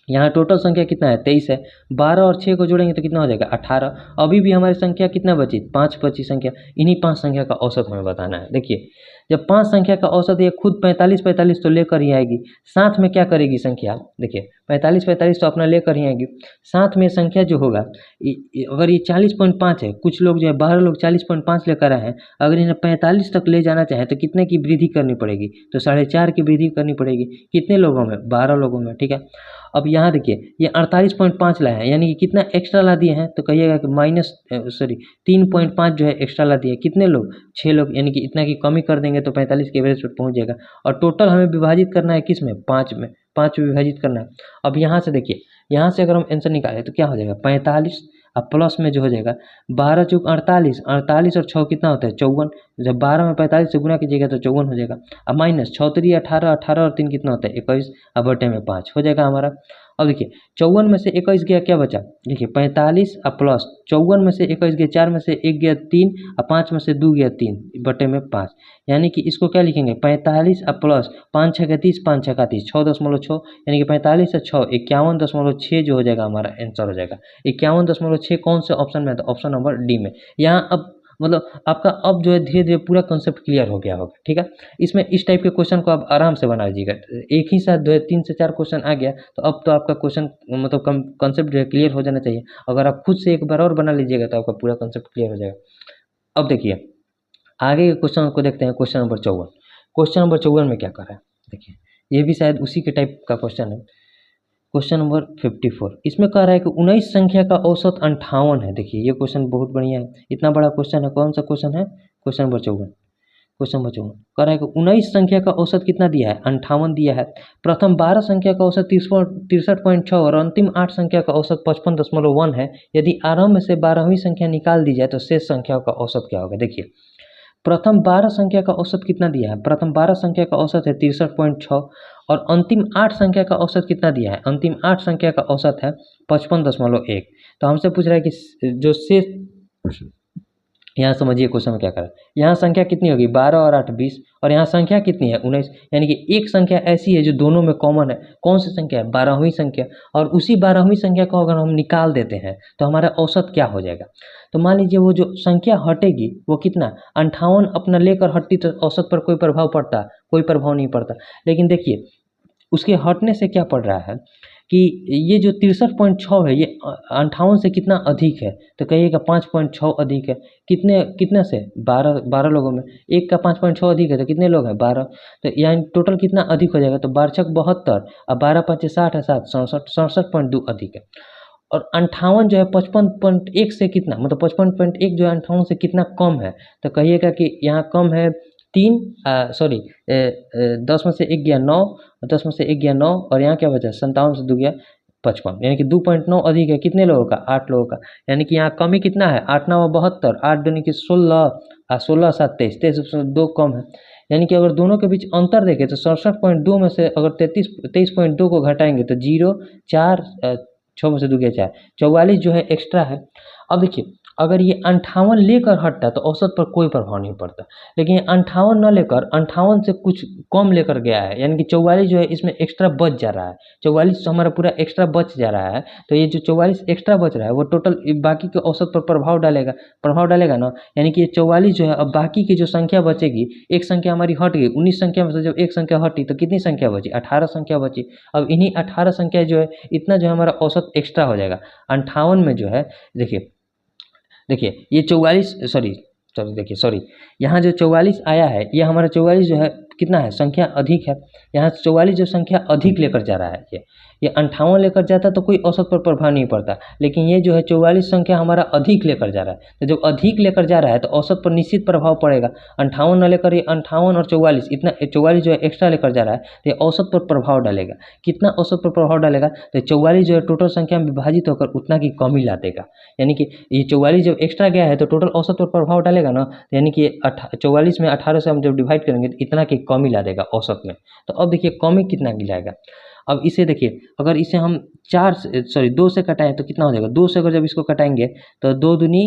Speaker 1: यहाँ टोटल संख्या कितना है 23 है, 12 और 6 को जोड़ेंगे तो कितना हो जाएगा 18। अभी भी हमारी संख्या कितना बची 5 बची संख्या, इन्हीं 5 संख्या का औसत हमें बताना है। देखिए जब 5 संख्या का औसत ये खुद 45 तो लेकर ही आएगी, साथ में क्या करेगी संख्या, देखिए 45 तो अपना लेकर ही आएगी, साथ में संख्या जो होगा अगर ये 40.5 है, कुछ लोग जो है 12 लोग 40.5 लेकर आए हैं, अगर इन्हें 45 तक ले जाना चाहे तो कितने की वृद्धि करनी पड़ेगी, तो 4.5 की वृद्धि करनी पड़ेगी। कितने लोगों में 12 लोगों में, ठीक है। अब यहाँ देखिए ये 48.5 लाए हैं, यानी कि कितना एक्स्ट्रा ला दिए हैं, तो कहिएगा कि 3.5 जो है एक्स्ट्रा ला दिए। कितने लोग 6 लोग, यानी कि इतना की कमी कर देंगे तो 45 के एवरेज पर पहुँच जाएगा। और टोटल हमें विभाजित करना है किस में 5 में, 5 में विभाजित करना है। अब यहाँ से देखिए, यहाँ से अगर हम आंसर निकालें तो क्या हो जाएगा 45 अब प्लस में जो हो जाएगा 12 चौक 48, 48 और 6 कितना होता है 54। जब 12 में 45 से गुना कीजिएगा तो 54 हो जाएगा। अब माइनस 6 3 18, 18 और 3 कितना होता है 21, अब बटे में 5 हो जाएगा हमारा। अब देखिए 54 में से 21 गया क्या बचा, देखिए 45 और प्लस 54 में से 21 गया 4 में से 1 गया 3 और 5 में से 2 गया 3 बटे में 5, यानी कि इसको क्या लिखेंगे 45 और प्लस 5 6 30, 5 6 30, 6.6, यानी कि 45 से 6 51.6 जो हो जाएगा हमारा आंसर हो जाएगा। 51.6 कौन से ऑप्शन में है, तो ऑप्शन नंबर डी में। यहाँ अब मतलब आपका अब जो है धीरे धीरे पूरा कॉन्सेप्ट क्लियर हो गया होगा, ठीक है। इसमें इस टाइप के क्वेश्चन को आप आराम से बना लीजिएगा, एक ही साथ जो है 3 से 4 क्वेश्चन आ गया तो अब तो आपका क्वेश्चन मतलब कॉन्सेप्ट जो है क्लियर हो जाना चाहिए। अगर आप खुद से एक बार और बना लीजिएगा तो आपका पूरा कॉन्सेप्ट क्लियर हो जाएगा। अब देखिए आगे के क्वेश्चन को देखते हैं, क्वेश्चन नंबर 54। क्वेश्चन नंबर 54 में क्या कर रहा है, देखिए ये भी शायद उसी के टाइप का क्वेश्चन है। क्वेश्चन नंबर 54 इसमें कह रहा है कि 19 संख्या का औसत 58 है। देखिए ये क्वेश्चन बहुत बढ़िया है, इतना बड़ा क्वेश्चन है। कौन सा क्वेश्चन है, क्वेश्चन नंबर 54। क्वेश्चन नंबर 54 कह रहा है कि 19 संख्या का औसत कितना दिया है 58 दिया है। प्रथम 12 संख्या का औसत 63.6 और अंतिम 8 संख्या का औसत 55.1 है। यदि आरंभ से 12वीं संख्या निकाल दी जाए तो शेष संख्याओं का औसत क्या होगा। देखिए प्रथम 12 संख्या का औसत कितना दिया है, प्रथम 12 संख्या का औसत है 63.6 और अंतिम 8 संख्या का औसत कितना दिया है, अंतिम 8 संख्या का औसत है 55.1। तो हमसे पूछ रहा है कि जो शेष, यहाँ समझिए क्वेश्चन में क्या करा, यहाँ संख्या कितनी होगी 12 और 8 20 और यहाँ संख्या कितनी है 19, यानी कि एक संख्या ऐसी है जो दोनों में कॉमन है। कौन सी संख्या है 12वीं संख्या, और उसी 12वीं संख्या को अगर हम निकाल देते हैं तो हमारा औसत क्या हो जाएगा। तो मान लीजिए वो जो संख्या हटेगी वो कितना 58 अपना लेकर हटती तो औसत पर कोई प्रभाव पड़ता, कोई प्रभाव नहीं पड़ता। लेकिन देखिए उसके हटने से क्या पड़ रहा है कि ये जो 63.6 है ये 58 से कितना अधिक है, तो कहिएगा 5.6 अधिक है। कितने से 12 लोगों में एक का 5.6 अधिक है तो कितने लोग हैं 12, तो यानी टोटल कितना अधिक हो जाएगा, तो 12 6 72 और 12 5 60 है 7 67.2 अधिक है। और 58 जो है 55.1 से कितना, मतलब 55.1 जो है 58 से कितना कम है, तो कहिएगा कि यहाँ कम है 3 सॉरी 10 में से 1 गया 9, 10 में से 1 गया 9 और यहाँ क्या बचा 57 से 2 गया 55, यानी कि 2.9 अधिक है कितने लोगों का 8 लोगों का। यानी कि यहाँ कमी कितना है 8 9 72, 8 दूनी की 16 और 16 7 23, 23 2 कम है। यानी कि अगर दोनों के बीच अंतर देखें तो 67.2 में से अगर 23.2 को घटाएंगे तो 0 4 6 में से 2 गया 4, 44 जो है एक्स्ट्रा है। अब देखिए अगर ये 58 लेकर हटता तो औसत पर कोई प्रभाव नहीं पड़ता, लेकिन 58 न लेकर 58 से कुछ कम लेकर गया है, यानी कि 44 जो है इसमें एक्स्ट्रा बच जा रहा है। 44 हमारा पूरा एक्स्ट्रा बच जा रहा है, तो ये जो 44 एक्स्ट्रा बच रहा है वो टोटल बाकी के औसत पर प्रभाव डालेगा ना। यानी कि ये 44 जो है अब बाकी की जो संख्या बचेगी, एक संख्या हमारी हट गई 19 संख्या में से, जब एक संख्या हटी तो कितनी संख्या बची 18 संख्या बची। अब इन्हीं 18 संख्या जो है इतना जो है हमारा औसत एक्स्ट्रा हो जाएगा 58 में जो है। देखिए ये 44 सॉरी यहाँ जो 44 आया है ये हमारा 44 जो है कितना है संख्या अधिक है। यहाँ 44 जो संख्या अधिक लेकर जा रहा है, ये 58 लेकर जाता तो कोई औसत पर प्रभाव नहीं पड़ता, लेकिन ये जो है 44 संख्या हमारा अधिक लेकर जा रहा है, तो जब अधिक लेकर जा रहा है तो औसत पर निश्चित प्रभाव पड़ेगा। 58 न लेकर ये 58 और 44 इतना 44 जो है एक्स्ट्रा लेकर जा रहा है तो ये औसत पर प्रभाव डालेगा। कितना औसत पर प्रभाव डालेगा, तो 44 जो है टोटल संख्या में विभाजित होकर उतना की कमी ला देगा। यानी कि ये 44 जब एक्स्ट्रा गया है तो टोटल औसत पर प्रभाव डालेगा ना, यानी कि 44 में 18 से हम जब डिवाइड करेंगे तो इतना की कमी ला देगा औसत में। तो अब देखिए कमी कितना गिलाएगा। अब इसे देखिए अगर इसे हम 2 से कटाएं तो कितना हो जाएगा, 2 से अगर जब इसको कटाएंगे तो 2 दूनी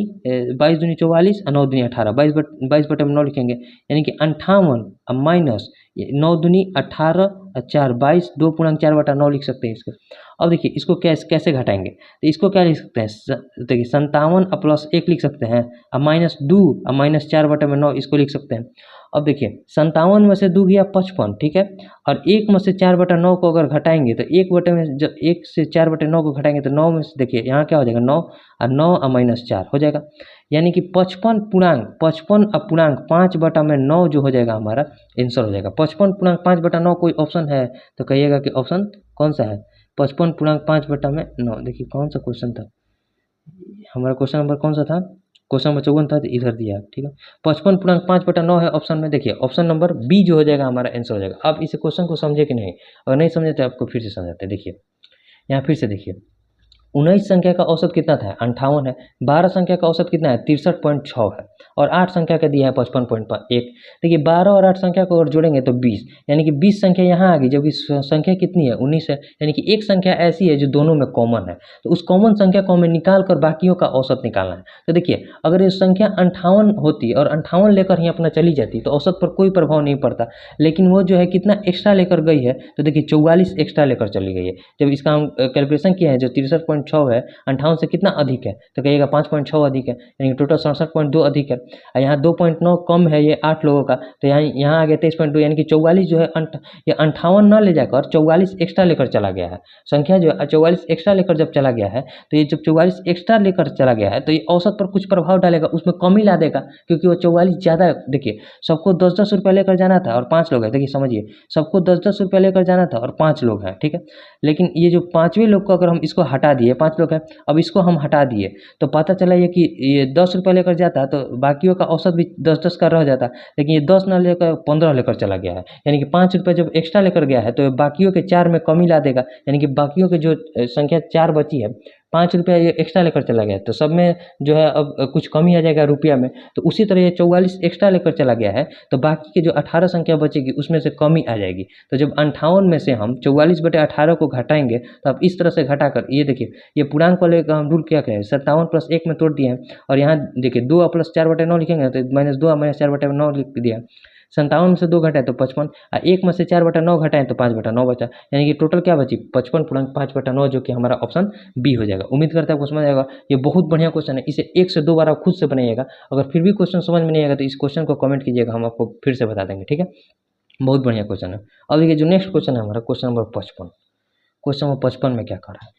Speaker 1: 22 दूनी 44 और 9 दूनी 18, 22 बटे में 9 लिखेंगे, यानी कि 58 माइनस 9 दूनी 18 और 4 22, 2 पूर्णांक 4 बटा 9 लिख सकते हैं इसको। अब देखिए इसको कैसे घटाएंगे, तो इसको क्या लिख सकते हैं, देखिए 57 और प्लस 1 लिख सकते हैं और माइनस 2 और माइनस 4 बटे में 9 इसको लिख सकते हैं। अब देखिए 57 में से 2 गया 55, ठीक है, और 1 में से 4 बटा 9 को अगर घटाएंगे तो 1 बटे में जब 1 से 4 बटे 9 को घटाएंगे तो 9 में से देखिए यहाँ क्या हो जाएगा 9 और 9 और माइनस 4 हो जाएगा, यानी कि 55 और पूर्णांक 5 बटा में 9 जो हो जाएगा हमारा आंसर हो जाएगा। 55 पूर्णांक 5 बटा 9 कोई ऑप्शन है तो कहिएगा कि ऑप्शन कौन सा है 55 पूर्णांक 5 बटा में 9। देखिए कौन सा क्वेश्चन था हमारा, क्वेश्चन नंबर कौन सा था, क्वेश्चन नंबर 54 था, तो इधर दिया ठीक है। 55 पूर्णांक 5 बटा 9 है ऑप्शन में, देखिए ऑप्शन नंबर बी जो हो जाएगा हमारा आंसर हो जाएगा। आप इस क्वेश्चन को समझे कि नहीं, अगर नहीं समझे तो आपको फिर से समझाते हैं। देखिए यहाँ फिर से देखिए 19 संख्या का औसत कितना था? 58 है। 12 संख्या का औसत कितना है? 63.6 है। और 8 संख्या का दिया है 55.1। देखिए 12 और 8 संख्या को अगर जोड़ेंगे तो 20, यानी कि 20 संख्या यहाँ आ गई, जबकि संख्या कितनी है? 19 है। यानी कि एक संख्या ऐसी है जो दोनों में कॉमन है, तो उस कॉमन संख्या को हमें निकाल कर बाकियों का औसत निकालना है। तो देखिए अगर ये संख्या 58 होती और 58 लेकर ही अपना चली जाती तो औसत पर कोई प्रभाव नहीं पड़ता, लेकिन वो जो है कितना एक्स्ट्रा लेकर गई है, तो देखिए 44 एक्स्ट्रा लेकर चली गई है। जब इसका हम कैलकुलेशन किया है, जो 63.6 है 58 से कितना अधिक है, तो कहिएगा 5.6 अधिक है, यानी कि टोटल 67.2 अधिक है। और यहाँ 2.9 कम है, ये 8 लोगों का, तो यहाँ आ गया 23.2, यानी कि 44 जो है ये 58 न ले जाकर 44 एक्स्ट्रा लेकर चला गया है। संख्या जो है 44 एक्स्ट्रा लेकर जब चला गया है, तो ये जब 44 एक्स्ट्रा लेकर चला गया है तो ये औसत पर कुछ प्रभाव डालेगा, उसमें कमी ला देगा, क्योंकि वो 44 ज़्यादा। देखिए सबको 10-10 रुपया लेकर जाना था और 5 लोग हैं। देखिए समझिए, सबको 10-10 रुपया लेकर जाना था और 5 लोग हैं, ठीक है। लेकिन ये जो 5वें लोग को अगर हम इसको हटा दिए, 5 लोग हैं, अब इसको हम हटा दिए तो पता चला ये कि ये 10 रुपया लेकर जाता तो बाकियों का औसत भी 10-10 का रह जाता, लेकिन ये 10 ना लेकर 15 लेकर चला गया है, यानी कि 5 रुपये जब एक्स्ट्रा लेकर गया है तो बाकियों के 4 में कमी ला देगा, यानी कि बाकियों के जो संख्या 4 बची है, 5 रुपया ये एक्स्ट्रा लेकर चला गया, तो सब में जो है अब कुछ कमी आ जाएगा रुपया में। तो उसी तरह ये 44 एक्स्ट्रा लेकर चला गया है, तो बाकी के जो 18 संख्या बचेगी उसमें से कमी आ जाएगी। तो जब 58 में से हम 44/18 को घटाएंगे, तो आप इस तरह से घटाकर, ये देखिए ये पूर्णांक वाले का हम रूल क्या कहें, 57 + 1 में तोड़ दिए हैं, और यहाँ देखिए 2 + 4/9 लिखेंगे तो -2 - 4/9 लिख दिया। 57 में से 2 घटाएँ तो 55, 1 में से 4/9 घटाएँ तो 5/9 बचा, यानी कि टोटल क्या बची? 55 पूर्णांक 5/9, जो कि हमारा ऑप्शन बी हो जाएगा। उम्मीद करता हूँ आपको समझ आएगा। ये बहुत बढ़िया क्वेश्चन है, इसे 1 से 2 बार आप खुद से बनाइएगा। अगर फिर भी क्वेश्चन समझ में नहीं आएगा तो इस क्वेश्चन को कमेंट कीजिएगा, हम आपको फिर से बता देंगे, ठीक है। बहुत बढ़िया क्वेश्चन है। अब देखिए जो नेक्स्ट क्वेश्चन है हमारा, क्वेश्चन नंबर 55। क्वेश्चन नंबर 55 में क्या कहा है?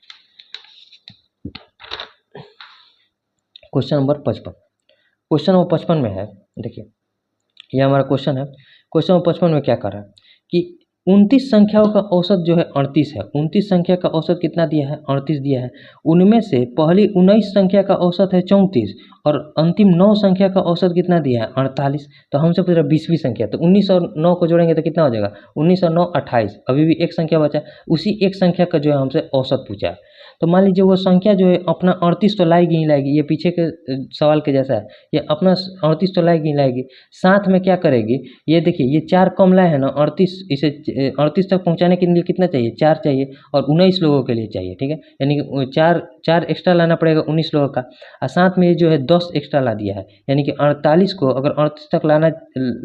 Speaker 1: क्वेश्चन नंबर 55, क्वेश्चन नंबर 55 में है, देखिए ये हमारा क्वेश्चन है। क्वेश्चन नंबर 55 में क्या कर रहा है कि 29 संख्याओं का औसत जो है 38 है। 29 संख्या का औसत कितना दिया है? 38 दिया है। उनमें से पहली 19 संख्या का औसत है 34 और अंतिम 9 संख्या का औसत कितना दिया है? 48। तो हमसे पूछ रहा है 20वीं संख्या, तो 19 और 9 को जोड़ेंगे तो कितना हो जाएगा? 19 और 9 28। अभी भी एक संख्या बचा, उसी एक संख्या का जो है हमसे औसत पूछा है। तो मान लीजिए वो संख्या जो है अपना 38 तो लाएगी ही लाएगी, ये पीछे के सवाल के जैसा है, ये अपना 38 तो लाएगी ही लाएगी, साथ में क्या करेगी, ये देखिए ये 4 कम लाए है ना, 38, इसे 38 तक पहुंचाने के लिए कितना चाहिए? 4 चाहिए, और 19 लोगों के लिए चाहिए, ठीक है। यानी कि 4 एक्स्ट्रा लाना पड़ेगा 19 लोगों का, और साथ में ये जो है 10 एक्स्ट्रा ला दिया है, यानी कि 48 को अगर 38 तक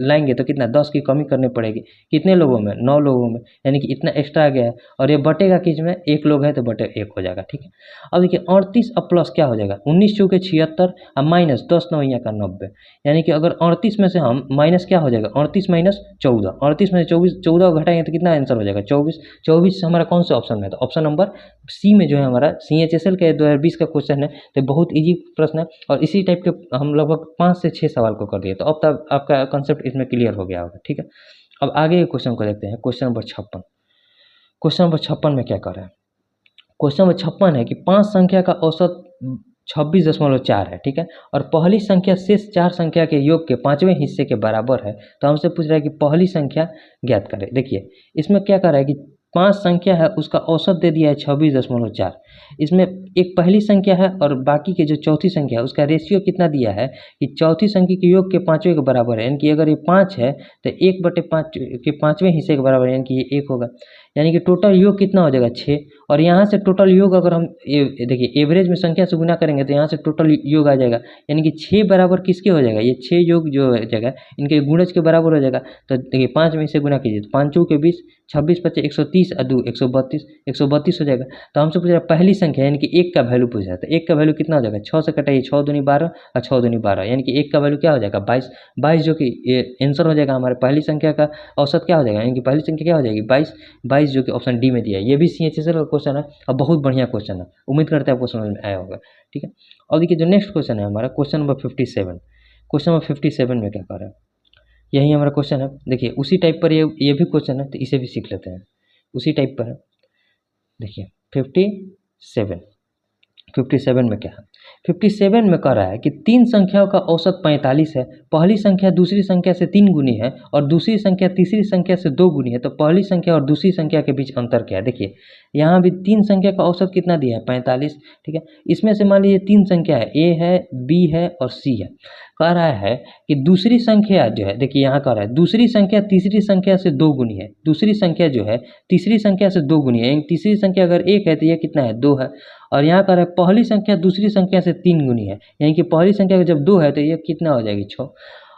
Speaker 1: लाएंगे तो कितना? 10 की कमी करनी पड़ेगी। कितने लोगों में? 9 लोगों में, यानी कि इतना एक्स्ट्रा आ गया है, और ये बटेगा किस में? 1 लोग है तो बटे 1 हो जाएगा, ठीक है। अब देखिए 38 अब प्लस क्या हो जाएगा? 19 चौके 76 और माइनस 10 9 का 90, यानी कि अगर 38 में से हम माइनस क्या हो जाएगा? 38 - 14, 38 में से 14 घटाएंगे तो कितना आंसर हो जाएगा? 24। 24 हमारा कौन से ऑप्शन में है? तो ऑप्शन नंबर सी में जो है हमारा CHSL के 2020 का क्वेश्चन है, तो बहुत ईजी प्रश्न है, और इसी टाइप के हम लगभग 5 से 6 सवाल को कर दिए, तो अब तक आपका कंसेप्ट इसमें क्लियर हो गया होगा, ठीक है। अब आगे के क्वेश्चन को देखते हैं, क्वेश्चन नंबर 56। क्वेश्चन नंबर 56 में क्या कर रहा है? क्वेश्चन नंबर 56 है कि 5 संख्या का औसत 26.4 है, ठीक है, और पहली संख्या शेष 4 संख्या के योग के 5वें हिस्से के बराबर है। तो हमसे पूछ रहा है कि पहली संख्या ज्ञात करें। देखिए इसमें क्या कर रहा है कि 5 संख्या है उसका औसत दे दिया है 26.4। इसमें एक पहली संख्या है और बाकी के जो चौथी संख्या है उसका रेशियो कितना दिया है कि चौथी संख्या के योग के 5वें के बराबर है, यानी कि अगर ये 5 है तो 1/5 के 5वें हिस्से के बराबर है, यानी कि ये 1 होगा, यानी कि टोटल योग कितना हो जाएगा? 6। और यहाँ से टोटल योग अगर हम देखिए एवरेज में संख्या से गुना करेंगे तो यहाँ से टोटल योग आ जाएगा, यानी कि 6 बराबर किसके हो जाएगा? ये 6 योग जो हो जाएगा इनके गुणज के बराबर हो जाएगा। तो देखिए 5 में से गुना कीजिए तो 5 चौके 20, 26 25 130 और 2 132, 132 हो जाएगा। तो हमसे पूछ रहा है पहली संख्या, यानी कि 1 का वैल्यू पूछ रहा है, तो 1 का वैल्यू कितना हो जाएगा? 6 से कटाइए, 6 दूनी 12 और 6 दूनी 12, यानी कि 1 का वैल्यू क्या हो जाएगा? 22। 22 जो कि आंसर हो जाएगा हमारे पहली संख्या का औसत क्या हो जाएगा, यानी कि पहली संख्या क्या हो जाएगी? 22। 22 जो कि ऑप्शन डी में दिया है। ये भी CHSL का क्वेश्चन है और बहुत बढ़िया क्वेश्चन है, उम्मीद करते हैं आपको समझ में आया होगा, ठीक है। और देखिए जो नेक्स्ट क्वेश्चन है हमारा, क्वेश्चन नंबर 57। क्वेश्चन नंबर 57 में क्या कर रहा है? यही हमारा क्वेश्चन है। देखिए उसी टाइप पर ये भी क्वेश्चन है, तो इसे भी सीख लेते हैं, उसी टाइप पर है। देखिए 57 57 में क्या है, 57 में कह रहा है कि 3 संख्याओं का औसत 45 है। पहली संख्या दूसरी संख्या से 3 गुनी है और दूसरी संख्या तीसरी संख्या से 2 गुनी है, तो पहली संख्या और दूसरी संख्या के बीच अंतर क्या है। देखिए यहाँ भी 3 संख्या का औसत कितना दिया है, 45। ठीक है, इसमें से मान लीजिए 3 संख्या है, ए है, बी है और सी है। कह रहा है कि दूसरी संख्या जो है, देखिए यहाँ कह रहा है दूसरी संख्या तीसरी संख्या से 2 गुनी है। दूसरी संख्या जो है तीसरी संख्या से 2 गुनी है, यानी तीसरी संख्या अगर 1 है तो ये कितना है, 2 है। और यहाँ कह रहा है पहली संख्या दूसरी संख्या से 3 गुनी है, यानी कि पहली संख्या जब 2 है तो ये कितना हो जाएगी, 6।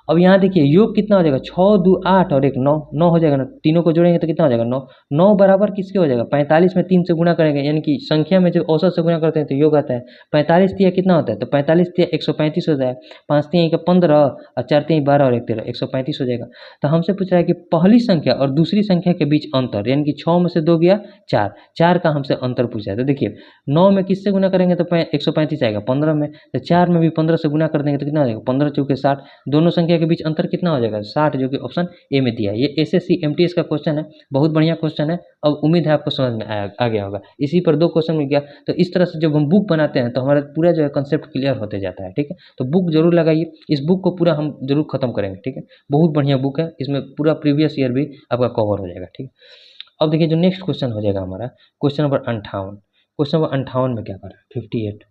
Speaker 1: अब यहाँ देखिए योग कितना हो जाएगा, 6 2 8 और 1 9, 9 हो जाएगा ना, तीनों को जोड़ेंगे तो कितना हो जाएगा, 9। 9 बराबर किसके हो जाएगा, 45 में 3 से गुना करेंगे, यानी कि संख्या में जो औसत से गुना करते हैं तो योग आता है। 45 तिया कितना होता है, तो 45 तिया 135 हो जाए, 5 तिया 15 और 4 तिया 12 और 1 13, 135 हो जाएगा। तो हमसे पूछ रहा है कि पहली संख्या और दूसरी संख्या के बीच अंतर, यानी कि 6 में से 2 गया 4, 4 का हमसे अंतर पूछा है। तो देखिए 9 में किससे गुना करेंगे तो 135 आएगा, 15 में, तो 4 में भी 15 से गुना कर देंगे तो कितना हो जाएगा, 15 चौके 60, दोनों संख्या के बीच अंतर कितना हो जाएगा, 60, जो कि ऑप्शन ए में दिया है। ये एसएससी एमटीएस का क्वेश्चन है, बहुत बढ़िया क्वेश्चन है। अब उम्मीद है आपको समझ में आ गया होगा। इसी पर 2 क्वेश्चन मिल गया। तो इस तरह से जब हम बुक बनाते हैं तो हमारा पूरा जो है कंसेप्ट क्लियर होते जाता है। ठीक है, तो बुक जरूर लगाइए, इस बुक को पूरा हम जरूर खत्म करेंगे। ठीक है, बहुत बढ़िया बुक है, इसमें पूरा प्रीवियस ईयर भी आपका कवर हो जाएगा। ठीक है, अब देखिए जो नेक्स्ट क्वेश्चन हो जाएगा हमारा क्वेश्चन नंबर 58। क्वेश्चन नंबर 58 में क्या कर रहा है, 58।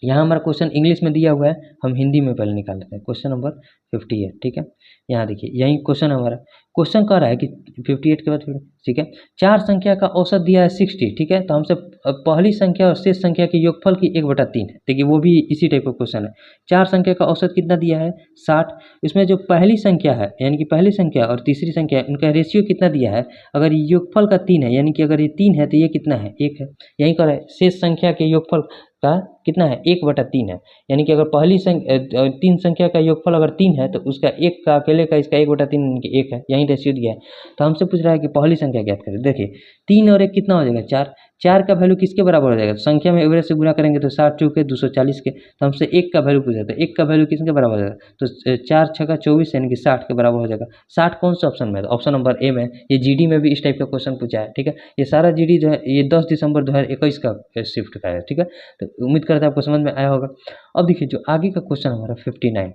Speaker 1: यहाँ हमारा क्वेश्चन इंग्लिश में दिया हुआ है, हम हिंदी में पहले निकाल लेते हैं। क्वेश्चन नंबर 58, ठीक है, यहाँ देखिए यही क्वेश्चन हमारा। क्वेश्चन कह रहा है कि 58 के बाद फिर, ठीक है, 4 संख्या का औसत दिया है 60। ठीक है, तो हमसे पहली संख्या और शेष संख्या के योगफल की 1/3 है। देखिए वो भी इसी टाइप का क्वेश्चन है। 4 संख्या का औसत कितना दिया है, 60। इसमें जो पहली संख्या है, यानी कि पहली संख्या और तीसरी संख्या, इनका रेशियो कितना दिया है, अगर योगफल का 3 है, यानी कि अगर ये 3 है तो ये कितना है, 1 है। यही कह रहा है शेष संख्या के योगफल का कितना है, 1/3 है, यानी कि अगर पहली 3 संख्या का योगफल अगर 3 है तो उसका 1 का अकेले का इसका 1/3 यानी कि 1 है। यही रेशियो दिया है। तो हमसे पूछ रहा है कि पहली संख्या ज्ञात करें। देखिए 3 और 1 कितना हो जाएगा, 4। 4 का वैल्यू किसके बराबर हो जाएगा, संख्या में एवरेज से गुना करेंगे तो 60 चौके 240 के। तो हमसे 1 का वैल्यू पूछा था, 1 का वैल्यू किसके बराबर हो जाएगा, तो 4 छक्का 24 यानी कि 60 के बराबर हो जाएगा। 60 कौन सा ऑप्शन में है, ऑप्शन नंबर ए में। ये जीडी में भी इस टाइप का क्वेश्चन पूछा है। ठीक है, ये सारा जीडी जो है ये 10 दिसंबर 2021 का शिफ्ट का है। ठीक है, तो उम्मीद करता है आपको समझ में आया होगा। अब देखिए जो आगे का क्वेश्चन हमारा 59,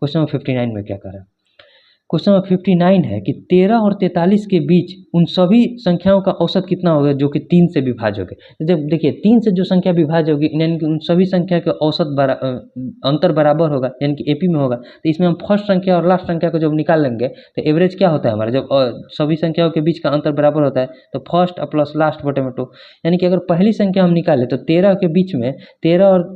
Speaker 1: क्वेश्चन नंबर 59 में क्या कर रहा है, क्वेश्चन नंबर 59 है कि 13 और 43 के बीच उन सभी संख्याओं का औसत कितना होगा जो कि 3 से विभाज्य होगी। जब देखिए 3 से जो संख्या विभाज्य होगी, यानी कि उन सभी संख्या के औसत अंतर बराबर होगा, यानी कि एपी में होगा। तो इसमें हम फर्स्ट संख्या और लास्ट संख्या को जब निकाल लेंगे तो एवरेज क्या होता है हमारा, जब सभी संख्याओं के बीच का अंतर बराबर होता है तो फर्स्ट प्लस लास्ट बटे में 2, यानी कि अगर पहली संख्या हम निकालें तो 13 के बीच में 13 और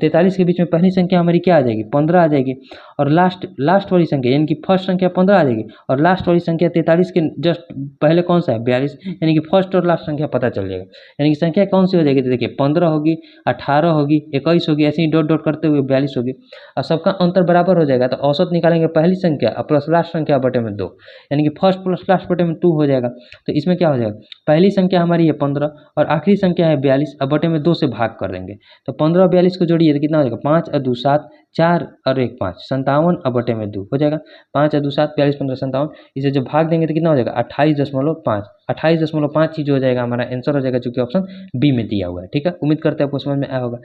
Speaker 1: 43 के बीच में पहली संख्या हमारी क्या आ जाएगी, 15 आ जाएगी। और लास्ट वाली संख्या यानी कि फर्स्ट संख्या 15 आ जाएगी और लास्ट वाली संख्या 43 के जस्ट पहले कौन सा है, 42, यानी कि फर्स्ट और लास्ट संख्या पता चल जाएगा। यानी कि संख्या कौन सी हो जाएगी, तो देखिए 15 होगी, 18 होगी, 21 होगी, ऐसे ही डॉट डॉट करते हुए 42 होगी और सबका अंतर बराबर हो जाएगा। तो औसत निकालेंगे पहली संख्या प्लस लास्ट संख्या बटे में 2, यानी कि फर्स्ट प्लस लास्ट बटे में 2 हो जाएगा। तो इसमें क्या हो जाएगा, पहली संख्या हमारी है 15 और आखिरी संख्या है 42, अब बटे में 2 से भाग कर देंगे। तो 15 और 42 को जोड़िए तो कितना हो जाएगा, 5 और 2 7, 4 और 1 5, 57 और बटे में 2 हो जाएगा। 5 और 2 7, 42 15 57, इसे जब भाग देंगे तो कितना हो जाएगा, 28.5, 28.5 ही जो हो जाएगा हमारा आंसर हो जाएगा, जो कि ऑप्शन बी में दिया हुआ है। ठीक है, उम्मीद करते हैं आपको समझ में आया होगा।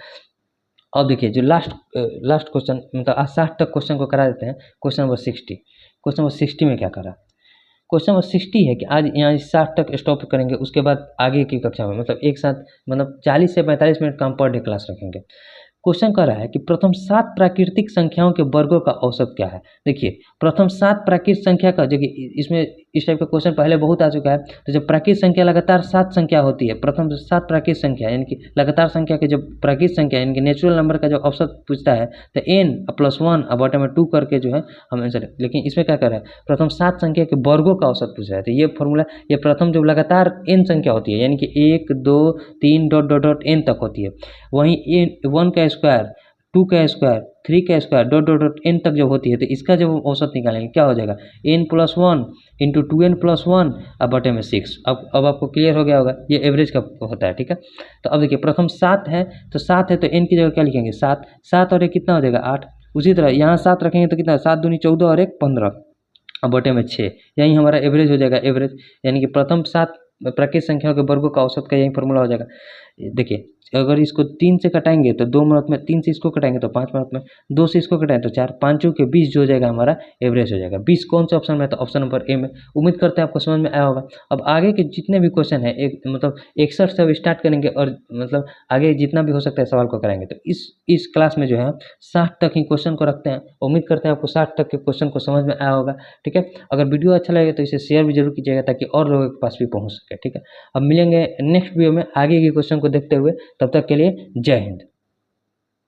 Speaker 1: अब देखिए जो लास्ट क्वेश्चन, मतलब आज 60 तक क्वेश्चन को करा देते हैं। क्वेश्चन नंबर 60, क्वेश्चन नंबर 60 में क्या करा, क्वेश्चन नंबर 60 है कि आज यहाँ 60 तक स्टॉप करेंगे, उसके बाद आगे की कक्षा में मतलब एक साथ मतलब 40 से 45 मिनट का हम पर डे क्लास रखेंगे। क्वेश्चन कह रहा है कि प्रथम 7 प्राकृतिक संख्याओं के वर्गों का औसत क्या है। देखिए प्रथम 7 प्राकृतिक संख्या का, जो कि इसमें इस टाइप का क्वेश्चन पहले बहुत आ चुका है। तो जब प्राकृतिक संख्या लगातार 7 संख्या होती है, प्रथम 7 प्राकृतिक संख्या यानी कि लगातार संख्या के जब प्राकृतिक संख्या यानी कि नेचुरल नंबर का जो औसत पूछता है तो n + 1 और बटे में 2 करके जो है हम आंसर। लेकिन इसमें क्या कर रहा है, प्रथम 7 संख्या के वर्गों का औसत पूछ रहा है। तो ये फॉर्मूला, ये प्रथम जब लगातार n संख्या होती है यानी कि 1 2 3 डॉट डॉट डॉट n तक होती है, वहीं 1 का स्क्वायर 2 का स्क्वायर 3 का square dot dot dot n तक जब होती है तो इसका जब औसत निकालेंगे क्या हो जाएगा, n + 1 इंटू 2n + 1 अब बटे में 6। अब आपको क्लियर हो गया होगा, ये एवरेज का होता है। ठीक है, तो अब देखिए प्रथम 7 है तो 7 है तो n की जगह क्या लिखेंगे, 7, 7 और 1 कितना हो जाएगा, 8। उसी तरह यहाँ 7 रखेंगे तो कितना, 7 दूनी 14 और 1 15 अब बटे में 6, यही हमारा एवरेज हो जाएगा। एवरेज यानी कि प्रथम 7 प्राकृतिक संख्याओं के वर्गों का औसत का यही फॉर्मूला हो जाएगा। देखिए अगर इसको 3 से कटाएंगे तो 2 मिनट में, 3 से इसको कटाएंगे तो 5 मिनट में, 2 से इसको कटाएं तो 4, 5 के 20 जो हो जाएगा हमारा एवरेज हो जाएगा। 20 कौन से ऑप्शन में है? तो ऑप्शन नंबर ए में। उम्मीद करते हैं आपको समझ में आया होगा। अब आगे के जितने भी क्वेश्चन है, एक मतलब 61 से अब स्टार्ट करेंगे और मतलब आगे जितना भी हो सकता है सवाल को कराएंगे। तो इस क्लास में जो है 60 तक ही क्वेश्चन को रखते हैं। उम्मीद करते हैं आपको 60 तक के क्वेश्चन को समझ में आया होगा। ठीक है, अगर वीडियो अच्छा लगे तो इसे शेयर भी जरूर कीजिएगा ताकि और लोगों के पास भी पहुंच सके। ठीक है, अब मिलेंगे नेक्स्ट वीडियो में आगे के क्वेश्चन को देखते हुए। तब तक के लिए जय हिंद।